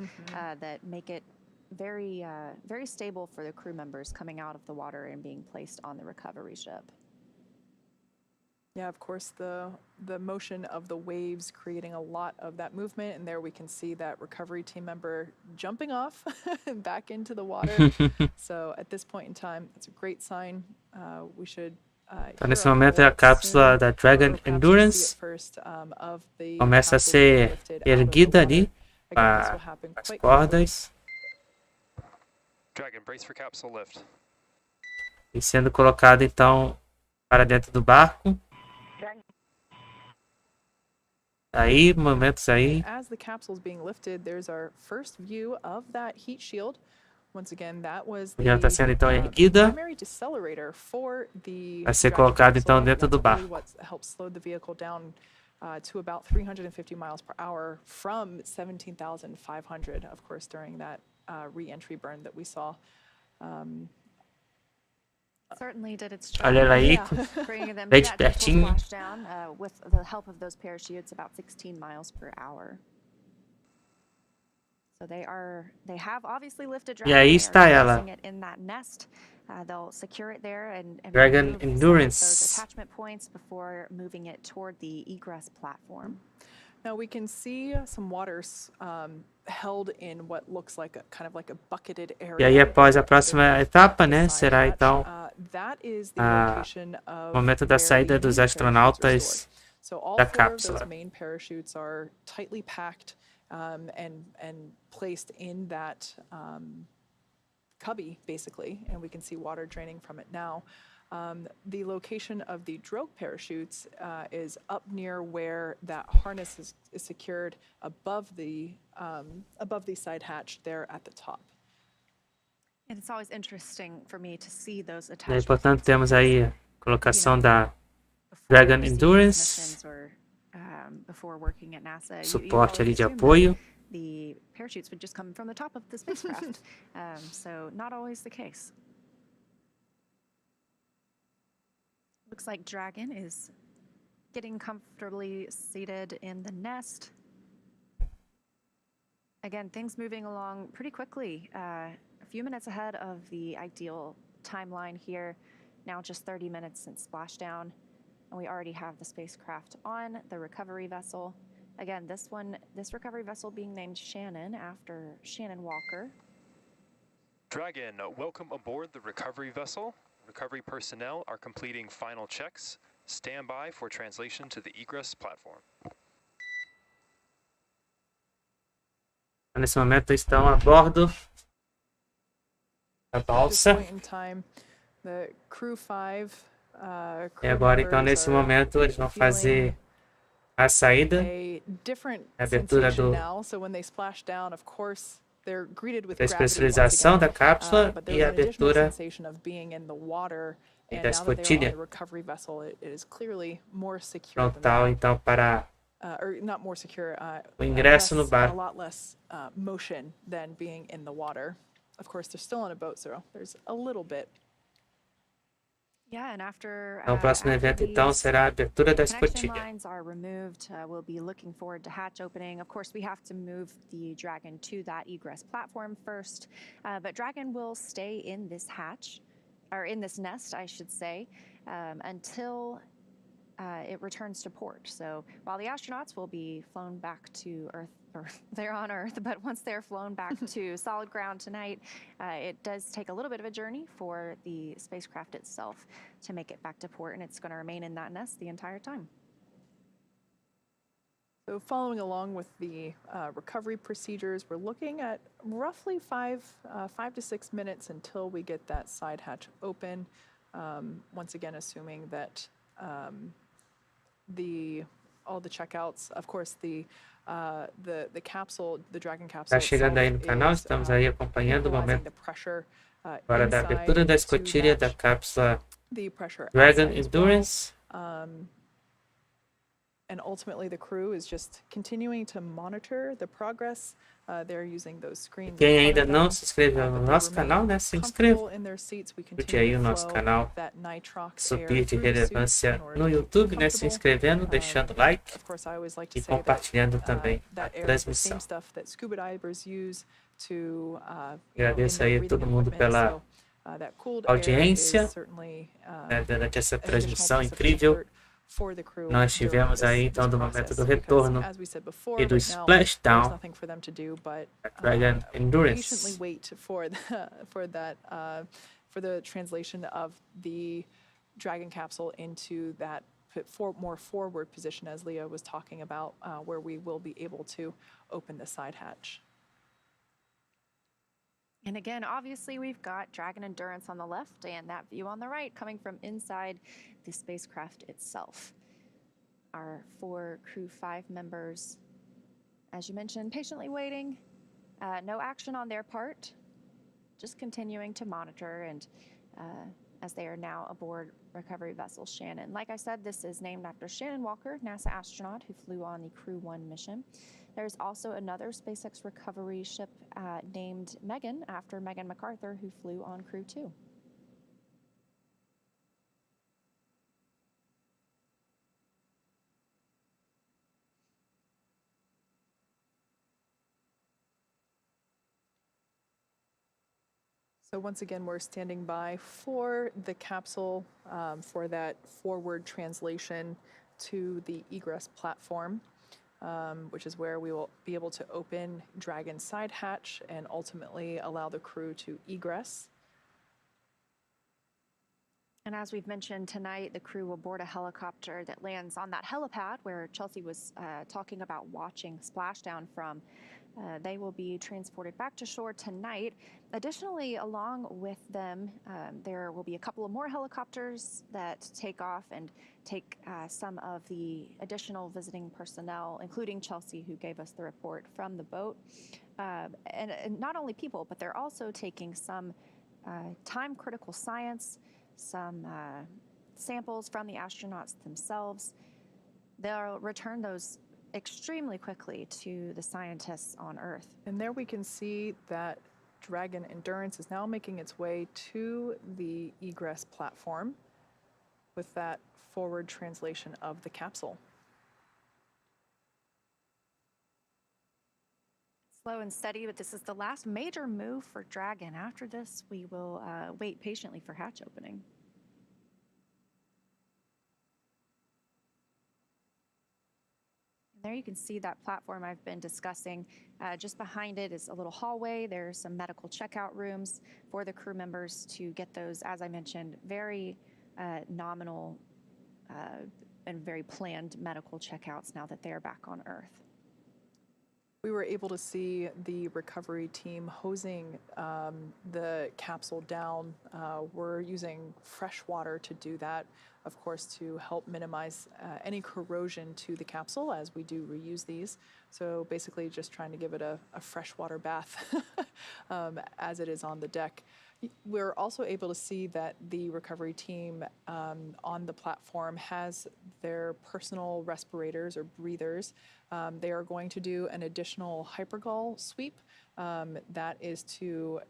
that make it very, very stable for the crew members coming out of the water and being placed on the recovery ship. Yeah, of course, the motion of the waves creating a lot of that movement, and there we can see that recovery team member jumping off back into the water. So at this point in time, it's a great sign. We should Então, nesse momento, a cápsula da Dragon Endurance começa a ser erguida ali com as cordas Dragon, brace for capsule lift. e sendo colocada, então, para dentro do barco. Aí, momentos aí. As the capsule is being lifted, there's our first view of that heat shield. Once again, that was Ela está sendo então erguida primary decelerator for the para ser Dragon colocada capsule. então dentro do That's really barco. what helps slow the vehicle down to about 350 miles per hour from 17,500, of course, during that re-entry burn that we saw. Certainly did its Olha job. ela aí, Bringing them bem to de that gentle pertinho. splashdown with the help of those parachutes, about 16 miles per hour. So they have obviously lifted Dragon. E aí They are está ela. placing it in that nest. They'll secure it there and Dragon remove some of Endurance. those attachment points before moving it toward the egress platform. Now we can see some waters held in what looks like a kind of like a bucketed area. E aí, após a próxima etapa, né, Side será hatch. então That is the a location of momento da where saída the dos main parachutes are astronautas stored. So all da 4 of those cápsula. main parachutes are tightly packed and placed in that cubby, basically, and we can see water draining from it now. The location of the drogue parachutes is up near where that harness is secured above the side hatch there at the top. And it's always interesting for me to see those E aí, attachment portanto, points temos because, aí a colocação da before Dragon receiving Endurance, missions or, before working at NASA, you suporte ali always de assume that apoio. the parachutes would just come from the top of the spacecraft. So not always the case. Looks like Dragon is getting comfortably seated in the nest. Again, things moving along pretty quickly. A few minutes ahead of the ideal timeline here. Now just 30 minutes since splashdown. And we already have the spacecraft on the recovery vessel. Again, this recovery vessel being named Shannon after Shannon Walker. Dragon, welcome aboard the recovery vessel. Recovery personnel are completing final checks. Stand by for translation to the egress platform. Nesse momento estão a bordo da At this balsa. point in time, the crew 5 E crew agora, então, members nesse are momento, eles vão fazer a saída. a different A abertura sensation do- now. So when they splash down, of course, they're greeted with da gravity once especialização again, da cápsula but e there's a an additional abertura sensation of being in the water. e And da now that they're on escotilha the recovery vessel, it is clearly more secure than frontal, that. então, para Or not more secure, o ingresso no a barco. lot less motion than being in the water. Of course, they're still on a boat, so there's a little bit. Yeah, and after Então, o próximo after evento, então, these será a abertura da connection escotilha. lines are removed, we'll be looking forward to hatch opening. Of course, we have to move the Dragon to that egress platform first, but Dragon will stay in this hatch, or in this nest, I should say, until it returns to port. So while the astronauts will be flown back to Earth, or they're on Earth, but once they're flown back to solid ground tonight, it does take a little bit of a journey for the spacecraft itself to make it back to port, and it's going to remain in that nest the entire time. So following along with the recovery procedures, we're looking at roughly 5 to 6 minutes until we get that side hatch open. Once again, assuming that all the checkouts, of course, the capsule, the Dragon capsule. Está chegando aí no itself canal, is, estamos aí acompanhando o equalizing momento the pressure agora da inside abertura da to escotilha da match cápsula the pressure Dragon outside as well. Endurance. And ultimately, the crew is just continuing to monitor the progress. They're using those screens. in Quem front ainda of não them, se inscreveu but no they nosso remain canal, né? Se inscreva. comfortable in their seats. We Curte aí continue o to nosso flow canal that nitrox air Subir de through the suits Relevância in order no to keep YouTube, né? Se comfortable. inscrevendo, deixando like Of course, I always like to e say that compartilhando também a that air is the transmissão. same stuff that scuba divers use to, in Agradeço their aí a breathing todo mundo equipment. pela So, that cooled air is audiência, certainly, né, durante essa an additional transmissão piece of incrível. comfort for the crew Nós during tivemos aí, então, do process, momento do because, retorno as we said before, e do right now, Splashdown, there's nothing for them to do but da Dragon patiently Endurance. wait for the translation of the Dragon capsule into that more forward position, as Leah was talking about, where we will be able to open the side hatch. And again, obviously, we've got Dragon Endurance on the left and that view on the right coming from inside the spacecraft itself. Our 4 Crew 5 members, as you mentioned, patiently waiting. No action on their part, just continuing to monitor and as they are now aboard recovery vessel Shannon. Like I said, this is named after Shannon Walker, NASA astronaut who flew on the Crew 1 mission. There's also another SpaceX recovery ship named Megan, after Megan MacArthur, who flew on Crew 2. So once again, we're standing by for the capsule for that forward translation to the egress platform, which is where we will be able to open Dragon's side hatch and ultimately allow the crew to egress. And as we've mentioned tonight, the crew will board a helicopter that lands on that helipad where Chelsea was talking about watching Splashdown from. They will be transported back to shore tonight. Additionally, along with them, there will be a couple of more helicopters that take off and take some of the additional visiting personnel, including Chelsea, who gave us the report from the boat. And not only people, but they're also taking some time-critical science, some samples from the astronauts themselves. They'll return those extremely quickly to the scientists on Earth. And there we can see that Dragon Endurance is now making its way to the egress platform with that forward translation of the capsule. Slow and steady, but this is the last major move for Dragon. After this, we will wait patiently for hatch opening. There you can see that platform I've been discussing. Just behind it is a little hallway. There's some medical checkout rooms for the crew members to get those, as I mentioned, very nominal and very planned medical checkouts now that they're back on Earth. We were able to see the recovery team hosing the capsule down. We're using fresh water to do that, of course, to help minimize any corrosion to the capsule as we do reuse these. So basically just trying to give it a freshwater bath as it is on the deck. We're also able to see that the recovery team on the platform has their personal respirators or breathers. They are going to do an additional hypergol sweep that is to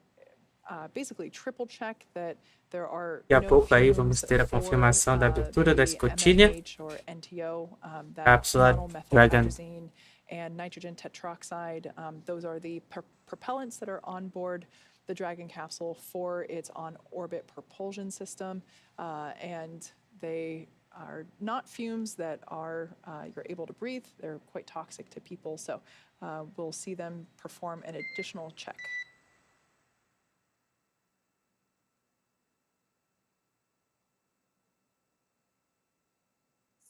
basically triple check that there are Daqui a no pouco aí fumes vamos ter a for, confirmação da abertura da the escotilha. MMH or NTO, that Cápsula Dragon. monomethylatrazine and nitrogen tetroxide. Those are the propellants that are on board the Dragon capsule for its on-orbit propulsion system, and they are not fumes that are you're able to breathe. They're quite toxic to people, so we'll see them perform an additional check.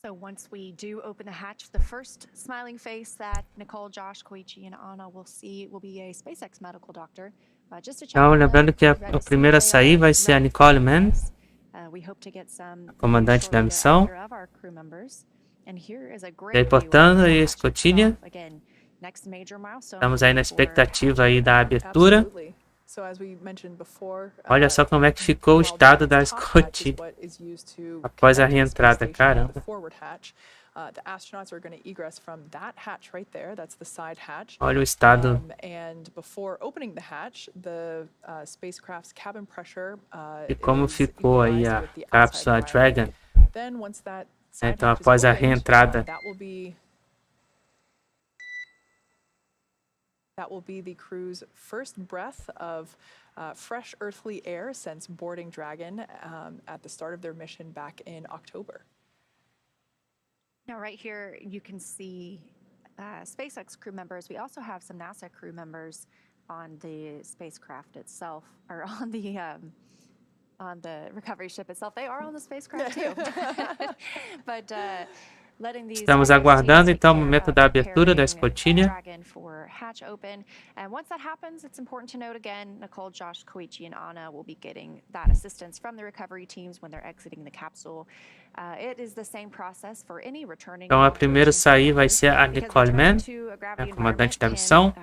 So once we do open the hatch, the first smiling face that Nicole, Josh, Koichi, and Anna will see will be a SpaceX medical doctor. Just to check Então, lembrando que a primeira a sair vai ser a Nicole Mann, comandante da missão, reportando aí a escotilha. Estamos aí na expectativa aí da abertura. Olha só como é que ficou o estado da escotilha após a reentrada, caramba. The astronauts are going to egress from that hatch right there. That's the side hatch. Olha o estado. And before opening the hatch, the spacecraft's cabin pressure E como ficou aí a cápsula Dragon. Then once that Então, após a reentrada, that will be the crew's first breath of fresh earthly air since boarding Dragon at the start of their mission back in October. Now, right here, you can see SpaceX crew members. We also have some NASA crew members on the spacecraft itself, or on on the recovery ship itself. They are on the spacecraft too. But letting these Estamos aguardando então o momento da abertura da escotilha. Dragon for hatch open. And once that happens, it's important to note again, Nicole, Josh, Koichi, and Anna will be getting that assistance from the recovery teams when they're exiting the capsule. It is the same process for any returning. Então a primeira a sair vai ser a Nicole Mann, a comandante da missão.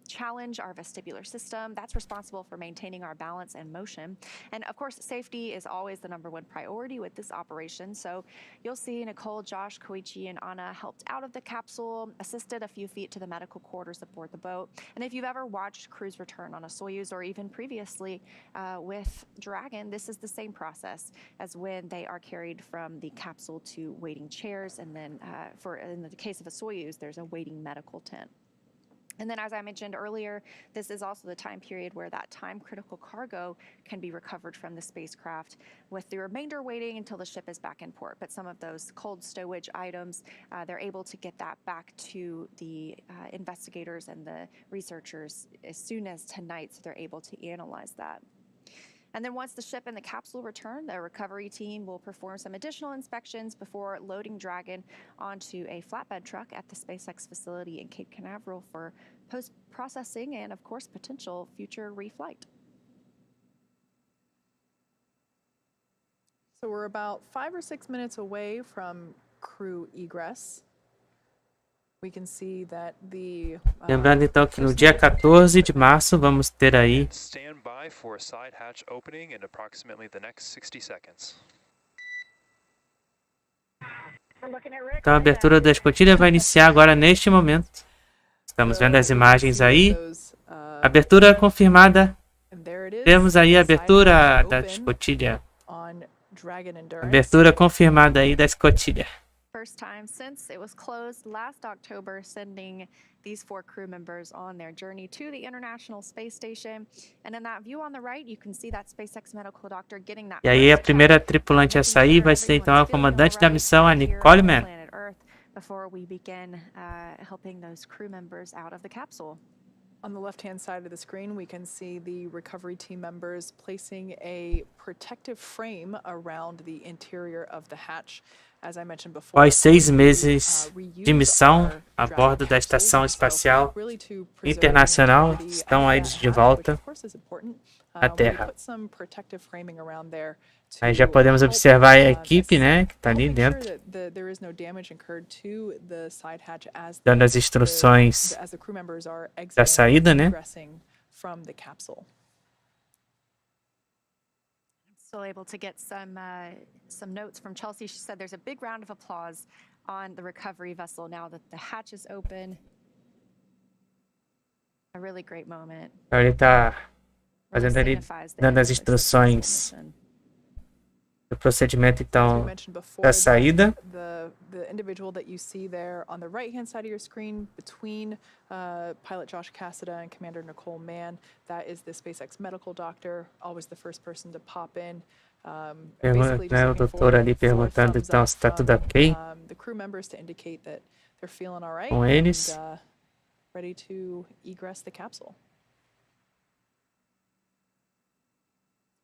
Challenge our vestibular system. That's responsible for maintaining our balance and motion. And of course, safety is always the #1 priority with this operation. So you'll see Nicole, Josh, Koichi, and Anna helped out of the capsule, assisted a few feet to the medical quarters aboard the boat. And if you've ever watched crews return on a Soyuz or even previously with Dragon, this is the same process as when they are carried from the capsule to waiting chairs. And then in the case of a Soyuz, there's a waiting medical tent. And then, as I mentioned earlier, this is also the time period where that time-critical cargo can be recovered from the spacecraft, with the remainder waiting until the ship is back in port. But some of those cold stowage items, they're able to get that back to the investigators and the researchers as soon as tonight, so they're able to analyze that. And then once the ship and the capsule return, the recovery team will perform some additional inspections before loading Dragon onto a flatbed truck at the Spacex facility in Cape Canaveral for post-processing and, of course, potential future reflight. So we're about 5 or 6 minutes away from crew egress. We can see that the, Lembrando então que no dia 14 de março vamos ter aí Stand by for a side hatch opening in approximately the next 60 seconds. então a abertura da escotilha vai iniciar agora neste momento. Estamos vendo as imagens aí. Abertura confirmada. Temos aí a abertura da escotilha. Abertura confirmada aí da escotilha. First time since it was closed last October, sending these 4 crew members on their journey to the International Space Station. And in that view on the right, you can see that SpaceX medical doctor getting that. E aí a primeira tripulante a sair vai ser então a comandante da missão, a Nicole Mann. Before we begin helping those crew members out of the capsule. On the left-hand side of the screen, we can see the recovery team members placing a protective frame around the interior of the hatch. As I mentioned before, após 6 meses de missão a bordo da Estação Espacial Internacional, estão aí de volta à Terra. Aí já podemos observar a equipe, né, que está ali dentro, dando as instruções da saída, né? Still able to get some notes from Chelsea. She said there's a big round of applause on the recovery vessel now that the hatch is open. A really great moment. Ele está fazendo ali, dando as instruções do procedimento então da saída. The individual that you see there on the right-hand side of your screen between pilot Josh Cassada and Commander Nicole Mann, that is the SpaceX medical doctor, always the first person to pop in. O doutor ali perguntando então se está tudo ok The crew members to indicate that they're feeling all right com eles. And, ready to egress the capsule.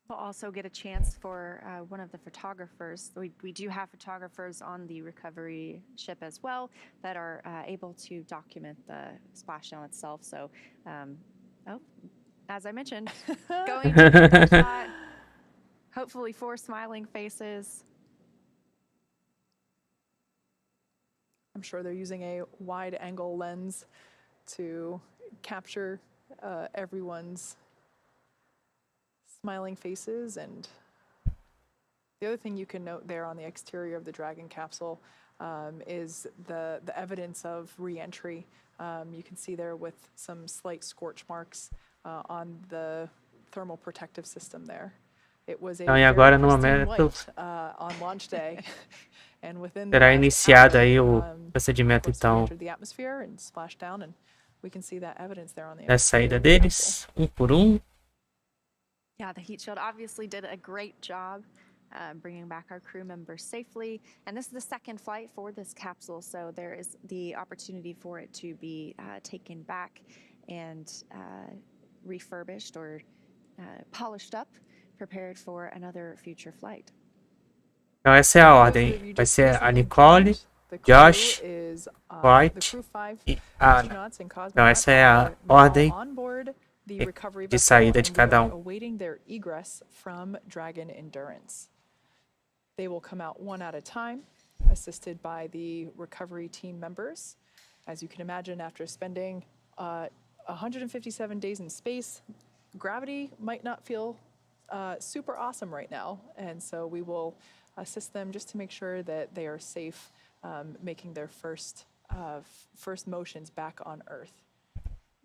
We'll also get a chance for one of the photographers. We do have photographers on the recovery ship as well that are able to document the splashdown itself. So, as I mentioned, going to the shot, hopefully 4 smiling faces. I'm sure they're using a wide-angle lens to capture everyone's smiling faces. And the other thing you can note there on the exterior of the Dragon capsule is the evidence of re-entry. You can see there with some slight scorch marks on the thermal protective system there. It was a Então, e agora no momento on launch day. And within será iniciado aí o procedimento então da saída deles, por um. Yeah, the heat shield obviously did a great job bringing back our crew members safely. And this is the second flight for this capsule, so there is the opportunity for it to be taken back and refurbished or polished up prepared for another future flight. Então essa é a ordem. Vai ser a Nicole, Josh, Koichi e Ana. Então essa é a ordem de saída de cada um. Awaiting their egress from Dragon Endurance. They will come out one at a time, assisted by the recovery team members. As you can imagine, after spending 157 days in space, gravity might not feel super awesome right now, and so we will assist them just to make sure that they are safe, making their first motions back on Earth.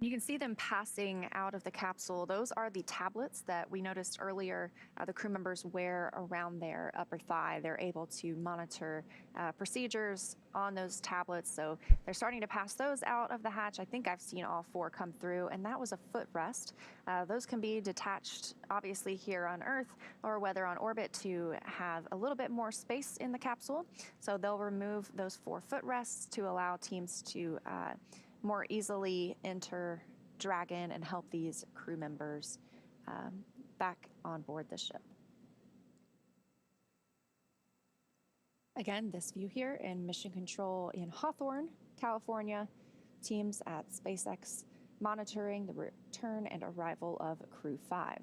You can see them passing out of the capsule. Those are the tablets that we noticed earlier the crew members wear around their upper thigh. They're able to monitor procedures on those tablets. So they're starting to pass those out of the hatch. I think I've seen all 4 come through, and that was a footrest. Those can be detached, obviously, here on Earth or whether on orbit to have a little bit more space in the capsule. So they'll remove those 4 footrests to allow teams to more easily enter Dragon and help these crew members back on board the ship. Again, this view here in Mission Control in Hawthorne, California, teams at Spacex monitoring the return and arrival of Crew 5.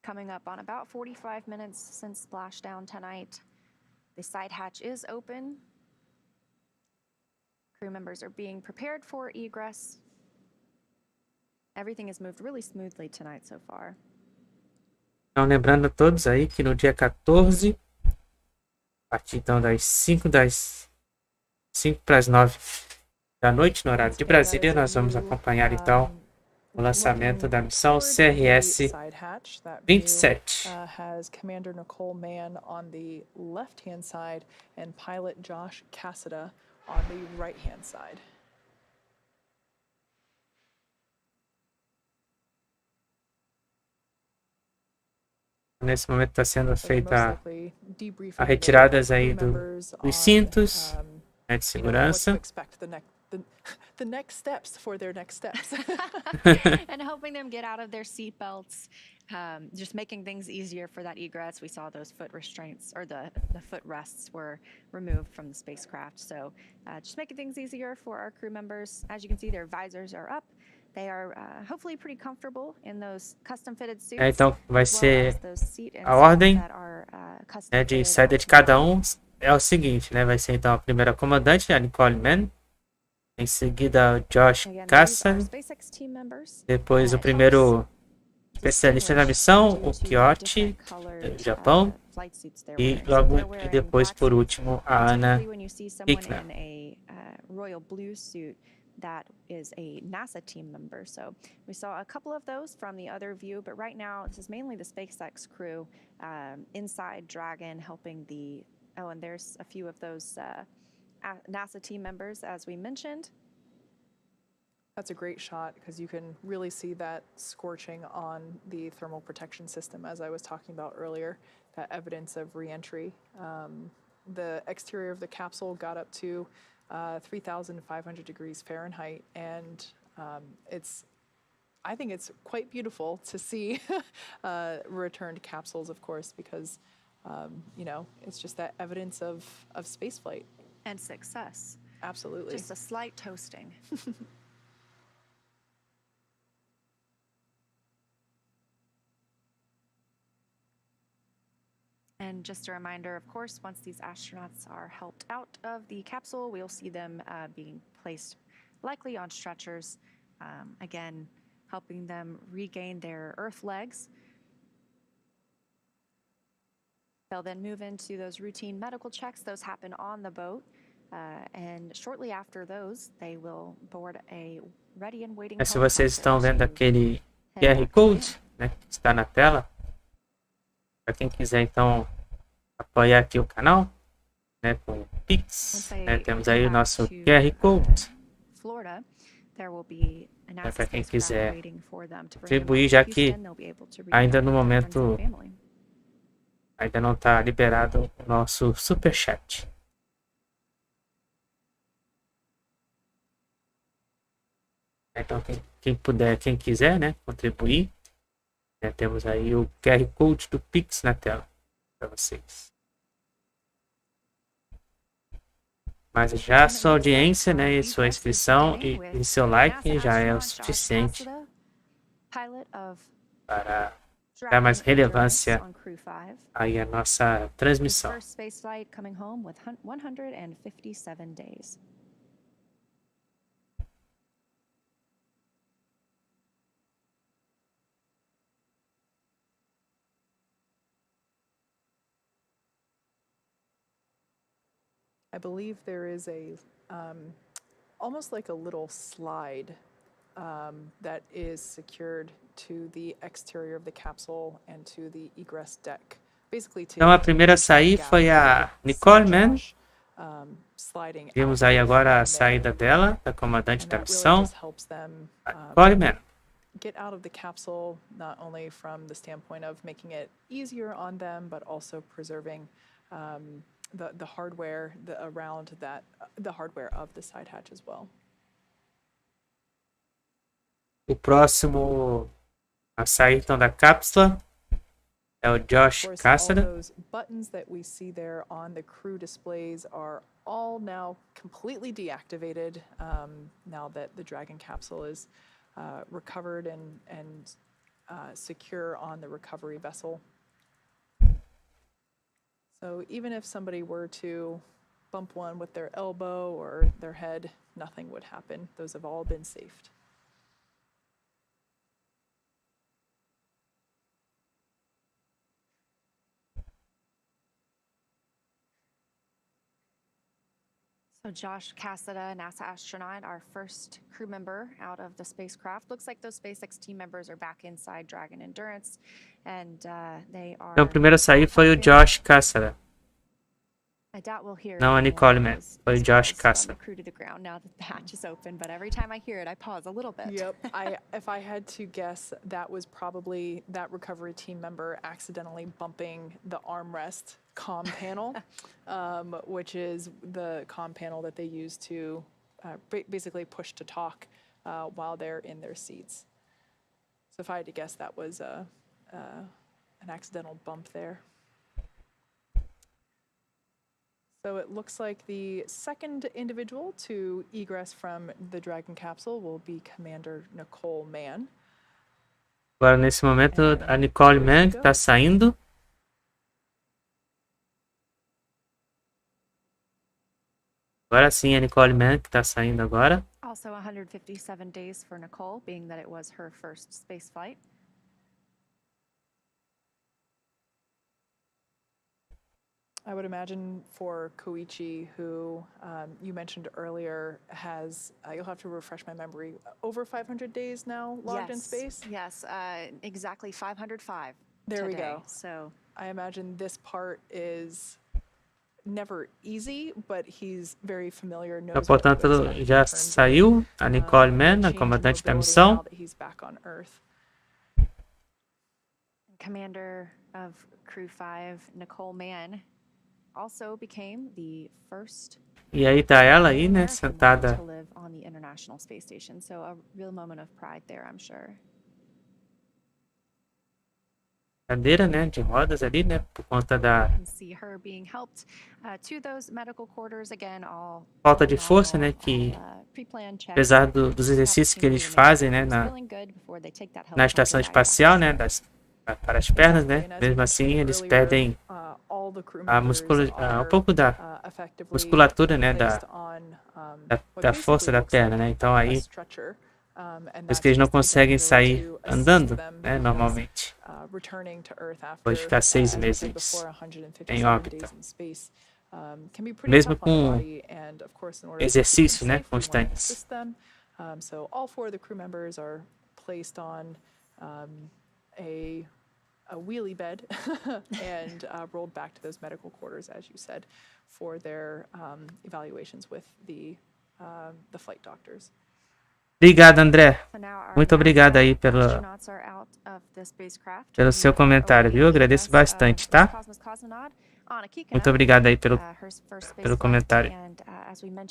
Coming up on about 45 minutes since splashdown tonight. The side hatch is open. Crew members are being prepared for egress. Everything has moved really smoothly tonight so far. Então, lembrando a todos aí que no dia 14, a partir então das 5 para as 9 da noite, no horário de Brasília, nós vamos acompanhar então o lançamento da missão CRS 27. Has Commander Nicole Mann on the left-hand side and pilot Josh Cassada on the right-hand side. Nesse momento está sendo feita a retiradas aí dos cintos, né, de segurança. The next steps for their next steps. And helping them get out of their seat belts, just making things easier for that egress. We saw those foot restraints, or the foot rests were removed from the spacecraft. So just making things easier for our crew members. As you can see, their visors are up. They are hopefully pretty comfortable in those custom-fitted suits. Então vai ser a ordem, né, de saída de cada um é o seguinte, né? Vai ser então a primeira comandante, a Nicole Mann. Em seguida, o Josh Cassada. Depois, o primeiro especialista da missão, o Koichi, do Japão. E logo depois, por último, a Ana Kikina. That is a NASA team member. So we saw a couple of those from the other view, but right now this is mainly the SpaceX crew inside Dragon helping the, oh, and there's a few of those NASA team members, as we mentioned. That's a great shot because you can really see that scorching on the thermal protection system, as I was talking about earlier, that evidence of re-entry. The exterior of the capsule got up to 3,500 degrees Fahrenheit, and I think it's quite beautiful to see returned capsules, of course, because you know, it's just that evidence of spaceflight. And success. Absolutely. Just a slight toasting. And just a reminder, of course, once these astronauts are helped out of the capsule, we'll see them being placed likely on stretchers, again, helping them regain their Earth legs. They'll then move into those routine medical checks. Those happen on the boat. And shortly after those, they will board a ready and waiting. Se vocês estão vendo aquele QR Code, né, que está na tela, para quem quiser então apoiar aqui o canal, né, com o PIX, né, temos aí o nosso QR Code. Florida, there will be a NASA para quem spacecraft quiser waiting for them to bring them contribuir, out já to que Houston. They'll be able to ainda reunite no with their friends and momento family. ainda não está liberado o nosso super chat. Então quem puder, quem quiser, né, contribuir, né, temos aí o QR Code do Pix na tela para vocês. Mas já a sua audiência, né, e sua inscrição e seu like já é o suficiente para dar mais relevância aí à nossa transmissão. First space flight coming home with 157 days. I believe there is a almost like a little slide that is secured to the exterior of the capsule and to the egress deck. Basically, Então a primeira a sair foi a Nicole Mann. Vimos aí agora a saída dela, da comandante da missão, a Nicole Mann. Get out of the capsule not only from the standpoint of making it easier on them, but also preserving the hardware around that, the hardware of the side hatch as well. O próximo a sair então da cápsula é o Josh Cassada. All those buttons that we see there on the crew displays are all now completely deactivated now that the Dragon capsule is recovered and secure on the recovery vessel. So even if somebody were to bump one with their elbow or their head, nothing would happen. Those have all been saved. So Josh Cassada, NASA astronaut, our first crew member out of the spacecraft. Looks like those SpaceX team members are back inside Dragon Endurance, and they are. Então o primeiro a sair foi o Josh Cassada. I doubt we'll hear Não a Nicole Mann, foi o Josh calls from Cassada. the crew to the ground now that the hatch is open, but every time I hear it, I pause a little bit. Yep. If I had to guess, that was probably that recovery team member accidentally bumping the armrest comm panel, which is the comm panel that they use to basically push to talk while they're in their seats. So if I had to guess, that was an accidental bump there. So it looks like the second individual to egress from the Dragon capsule will be Commander Nicole Mann. Agora nesse momento a Nicole Mann está saindo. Agora sim a Nicole Mann que está saindo agora. Also 157 days for Nicole, being that it was her first space flight. I would imagine for Koichi, who you mentioned earlier, has, you'll have to refresh my memory, over 500 days now logged in space? Yes, exactly 505 There we today. go. So I imagine this part is never easy, but he's very familiar, knows Então, what to portanto, expect in já terms of, saiu a Nicole Mann, a change in comandante da mobility missão. now that he's back on Earth. Commander of Crew 5, Nicole Mann, also became the first E aí tá ela aí, né, American sentada. to live on the International Space Station. So a real moment of pride there, I'm sure. Cadeira, né, de rodas ali, né, por conta da You can see her being helped to those medical quarters again, all falta de força, né, que pre-planned checks. apesar dos exercícios que eles fazem, né, na estação espacial, né, para as pernas, né, mesmo assim eles perdem um pouco da musculatura, né, da força da perna, né, então aí por isso que eles não conseguem sair andando, né, normalmente, depois de ficar 6 meses em órbita, mesmo com exercícios, né, constantes. So all 4 of the crew members are placed on a wheelie bed and rolled back to those medical quarters, as you said, for their evaluations with the the flight doctors. Obrigado, André. So now our Muito obrigado aí astronauts are out of the spacecraft. pelo seu comentário, viu? Agradeço bastante, tá? Muito obrigado aí pelo comentário.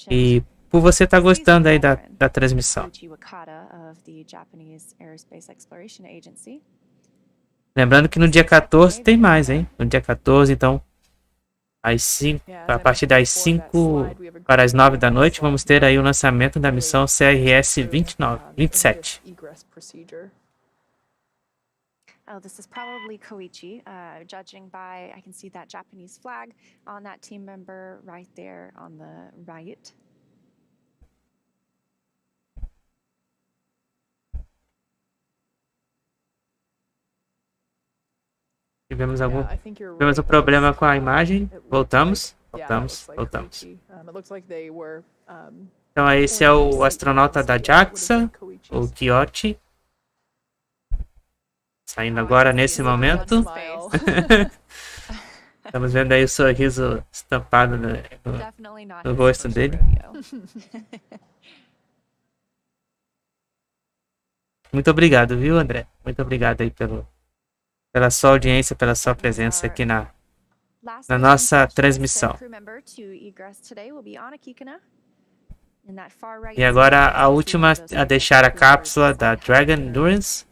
E por você estar gostando aí da transmissão. Koichi Wakata of the Japanese Aerospace Exploration Agency. Lembrando que no dia 14 tem mais, hein? No dia 14, então, a partir das 5 para as 9 da noite, vamos ter aí o lançamento da missão CRS 27. Oh, this is probably Koichi, judging by, I can see that Japanese flag on that team member right there on the right. Tivemos um problema com a imagem. Voltamos. Então esse é o astronauta da JAXA, o Koichi. Saindo agora nesse momento. Estamos vendo aí o sorriso estampado no rosto dele. Muito obrigado, viu, André? Muito obrigado aí pela sua audiência, pela sua presença aqui na nossa transmissão. E agora a última a deixar a cápsula da Dragon Endurance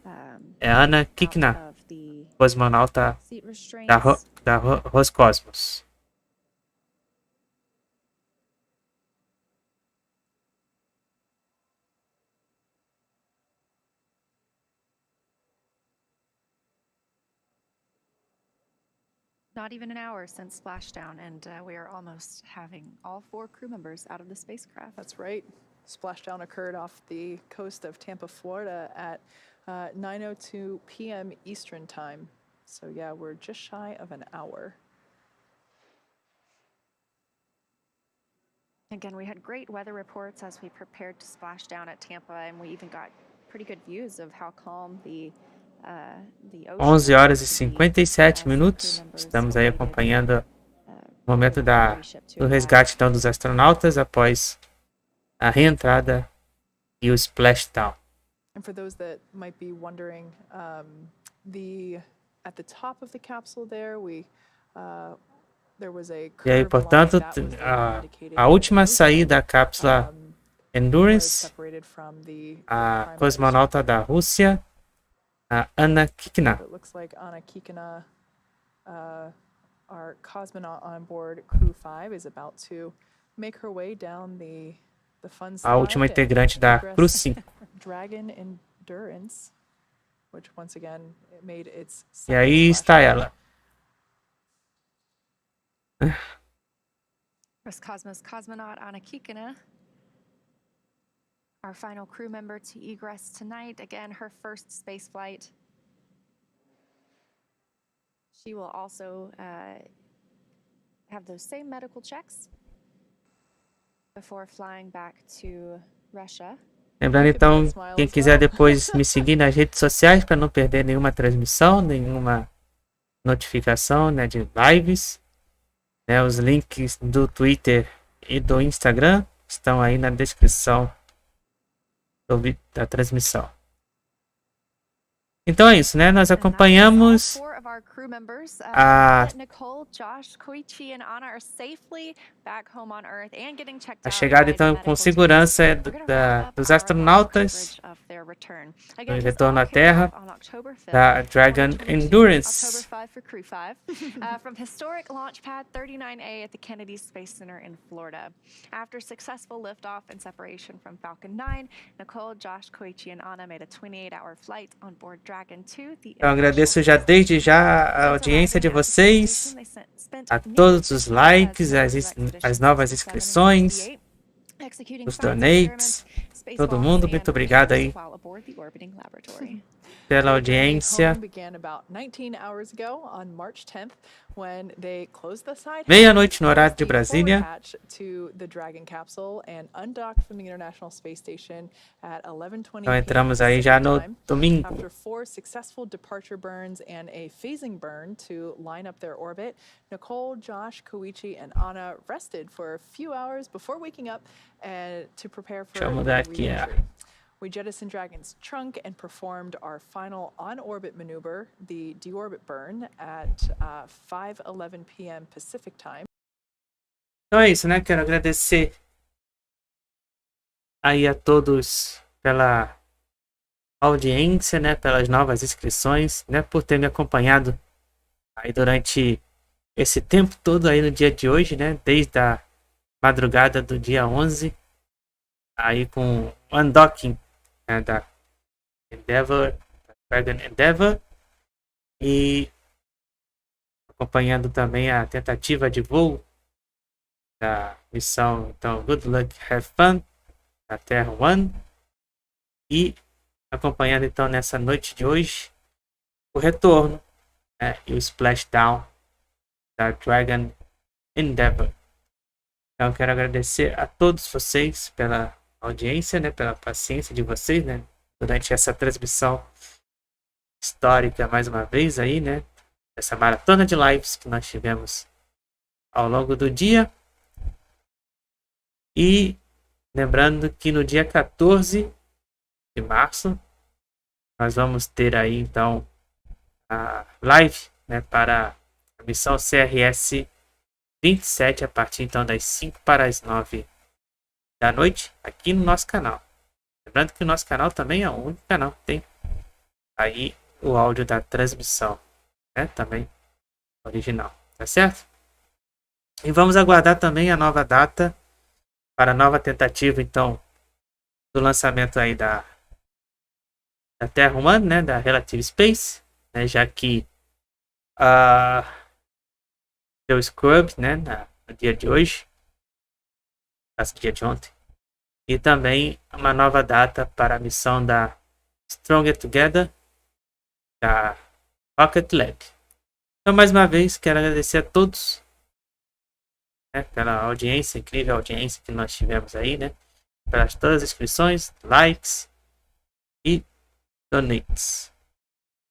é a Kikina, Cosmonauta da Roscosmos. Not even an hour since splashdown, and we are almost having all 4 crew members out of the spacecraft. That's right. Splashdown occurred off the coast of Tampa, Florida at 9:02 p.m. Eastern Time. So yeah, we're just shy of an hour. Again, we had great weather reports as we prepared to splash down at Tampa, and we even got pretty good views of how calm the 11 horas e 57 minutos. Estamos aí acompanhando o momento do resgate então, dos astronautas após a reentrada e o splashdown. And for those that might be wondering, at the top of the capsule there was a E aí, portanto, a última saída da cápsula Endurance, a cosmonauta da Rússia, a Kikina. It looks like Kikina, our cosmonaut on board Crew 5, is about to make her way down the fun slide. A última integrante da Crew 5. Dragon Endurance, which once again made its E aí está ela. Roscosmos cosmonaut Kikina, our final crew member to egress tonight. Again, her first space flight. She will also have those same medical checks before flying back to Russia. Lembrando então, quem quiser depois me seguir nas redes sociais para não perder nenhuma transmissão, nenhuma notificação, né, de lives, né, os links do Twitter e do Instagram estão aí na descrição da transmissão. Então é isso, né? Nós acompanhamos a chegada então com segurança dos astronautas no retorno à Terra da Dragon Endurance. From historic launch pad 39A at the Kennedy Space Center in Florida. After successful liftoff and separation from Falcon 9, Nicole, Josh, Koichi, and Anna made a 28-hour flight on board Dragon 2. Eu agradeço já desde já a audiência de vocês, a todos os likes, as novas inscrições, os donates, todo mundo, muito obrigado aí pela audiência. when they closed the side Meia-noite no horário de the forward Brasília. hatch to the Dragon capsule and undocked from the International Space Station at 11:20 Então p.m. entramos aí já no Pacific time. domingo. After 4 successful departure burns and a phasing burn to line up their orbit, Nicole, Josh, Koichi, and Anna rested for a few hours before waking up and to prepare for Deixa eu mudar aqui re-entry. We jettisoned Dragon's trunk and performed our final on-orbit maneuver, the deorbit burn, at 5:11 p.m. Pacific time. Então é isso, né? Quero agradecer aí a todos pela audiência, né? Pelas novas inscrições, né? Por ter me acompanhado aí durante esse tempo todo aí no dia de hoje, né? Desde a madrugada do dia 11, aí com o undocking, né, da Endeavour, Dragon Endeavour, e acompanhando também a tentativa de voo da missão, então, Good Luck, Have Fun, da Terra One, e acompanhando então nessa noite de hoje o retorno, né, e o Splashdown da Dragon Endeavour. Então, eu quero agradecer a todos vocês pela audiência, né, pela paciência de vocês, né, durante essa transmissão histórica mais uma vez aí, né, essa maratona de lives que nós tivemos ao longo do dia. E lembrando que no dia 14 de março nós vamos ter aí então a live, né, para a missão CRS 27 a partir então das 5 para as 9 da noite aqui no nosso canal. Lembrando que o nosso canal também é o único canal que tem aí o áudio da transmissão, né, também original, tá certo? E vamos aguardar também a nova data para a nova tentativa então do lançamento aí da Terra One, né, da Relative Space, né, já que deu scrub, né, no dia de hoje, no dia de ontem, e também uma nova data para a missão da Stronger Together da Rocket Lab. Então, mais uma vez, quero agradecer a todos, né, pela audiência, incrível audiência que nós tivemos aí, né, pelas todas as inscrições, likes e donates.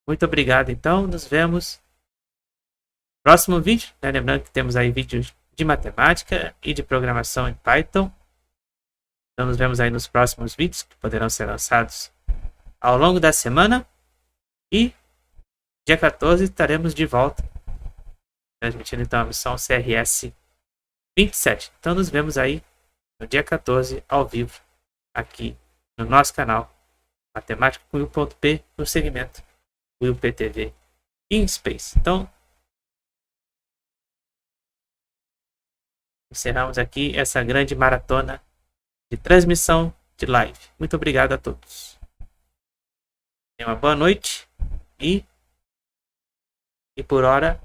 Muito obrigado, então, nos vemos no próximo vídeo, né, lembrando que temos aí vídeos de matemática e de programação em Python. Então, nos vemos aí nos próximos vídeos que poderão ser lançados ao longo da semana. E dia 14 estaremos de volta, transmitindo então a missão CRS 27. Então, nos vemos aí no dia 14 ao vivo aqui no nosso canal Matemática com Will.p no segmento Will PTV in Space. Então, encerramos aqui essa grande maratona de transmissão de live. Muito obrigado a todos. Tenham uma boa noite e por hora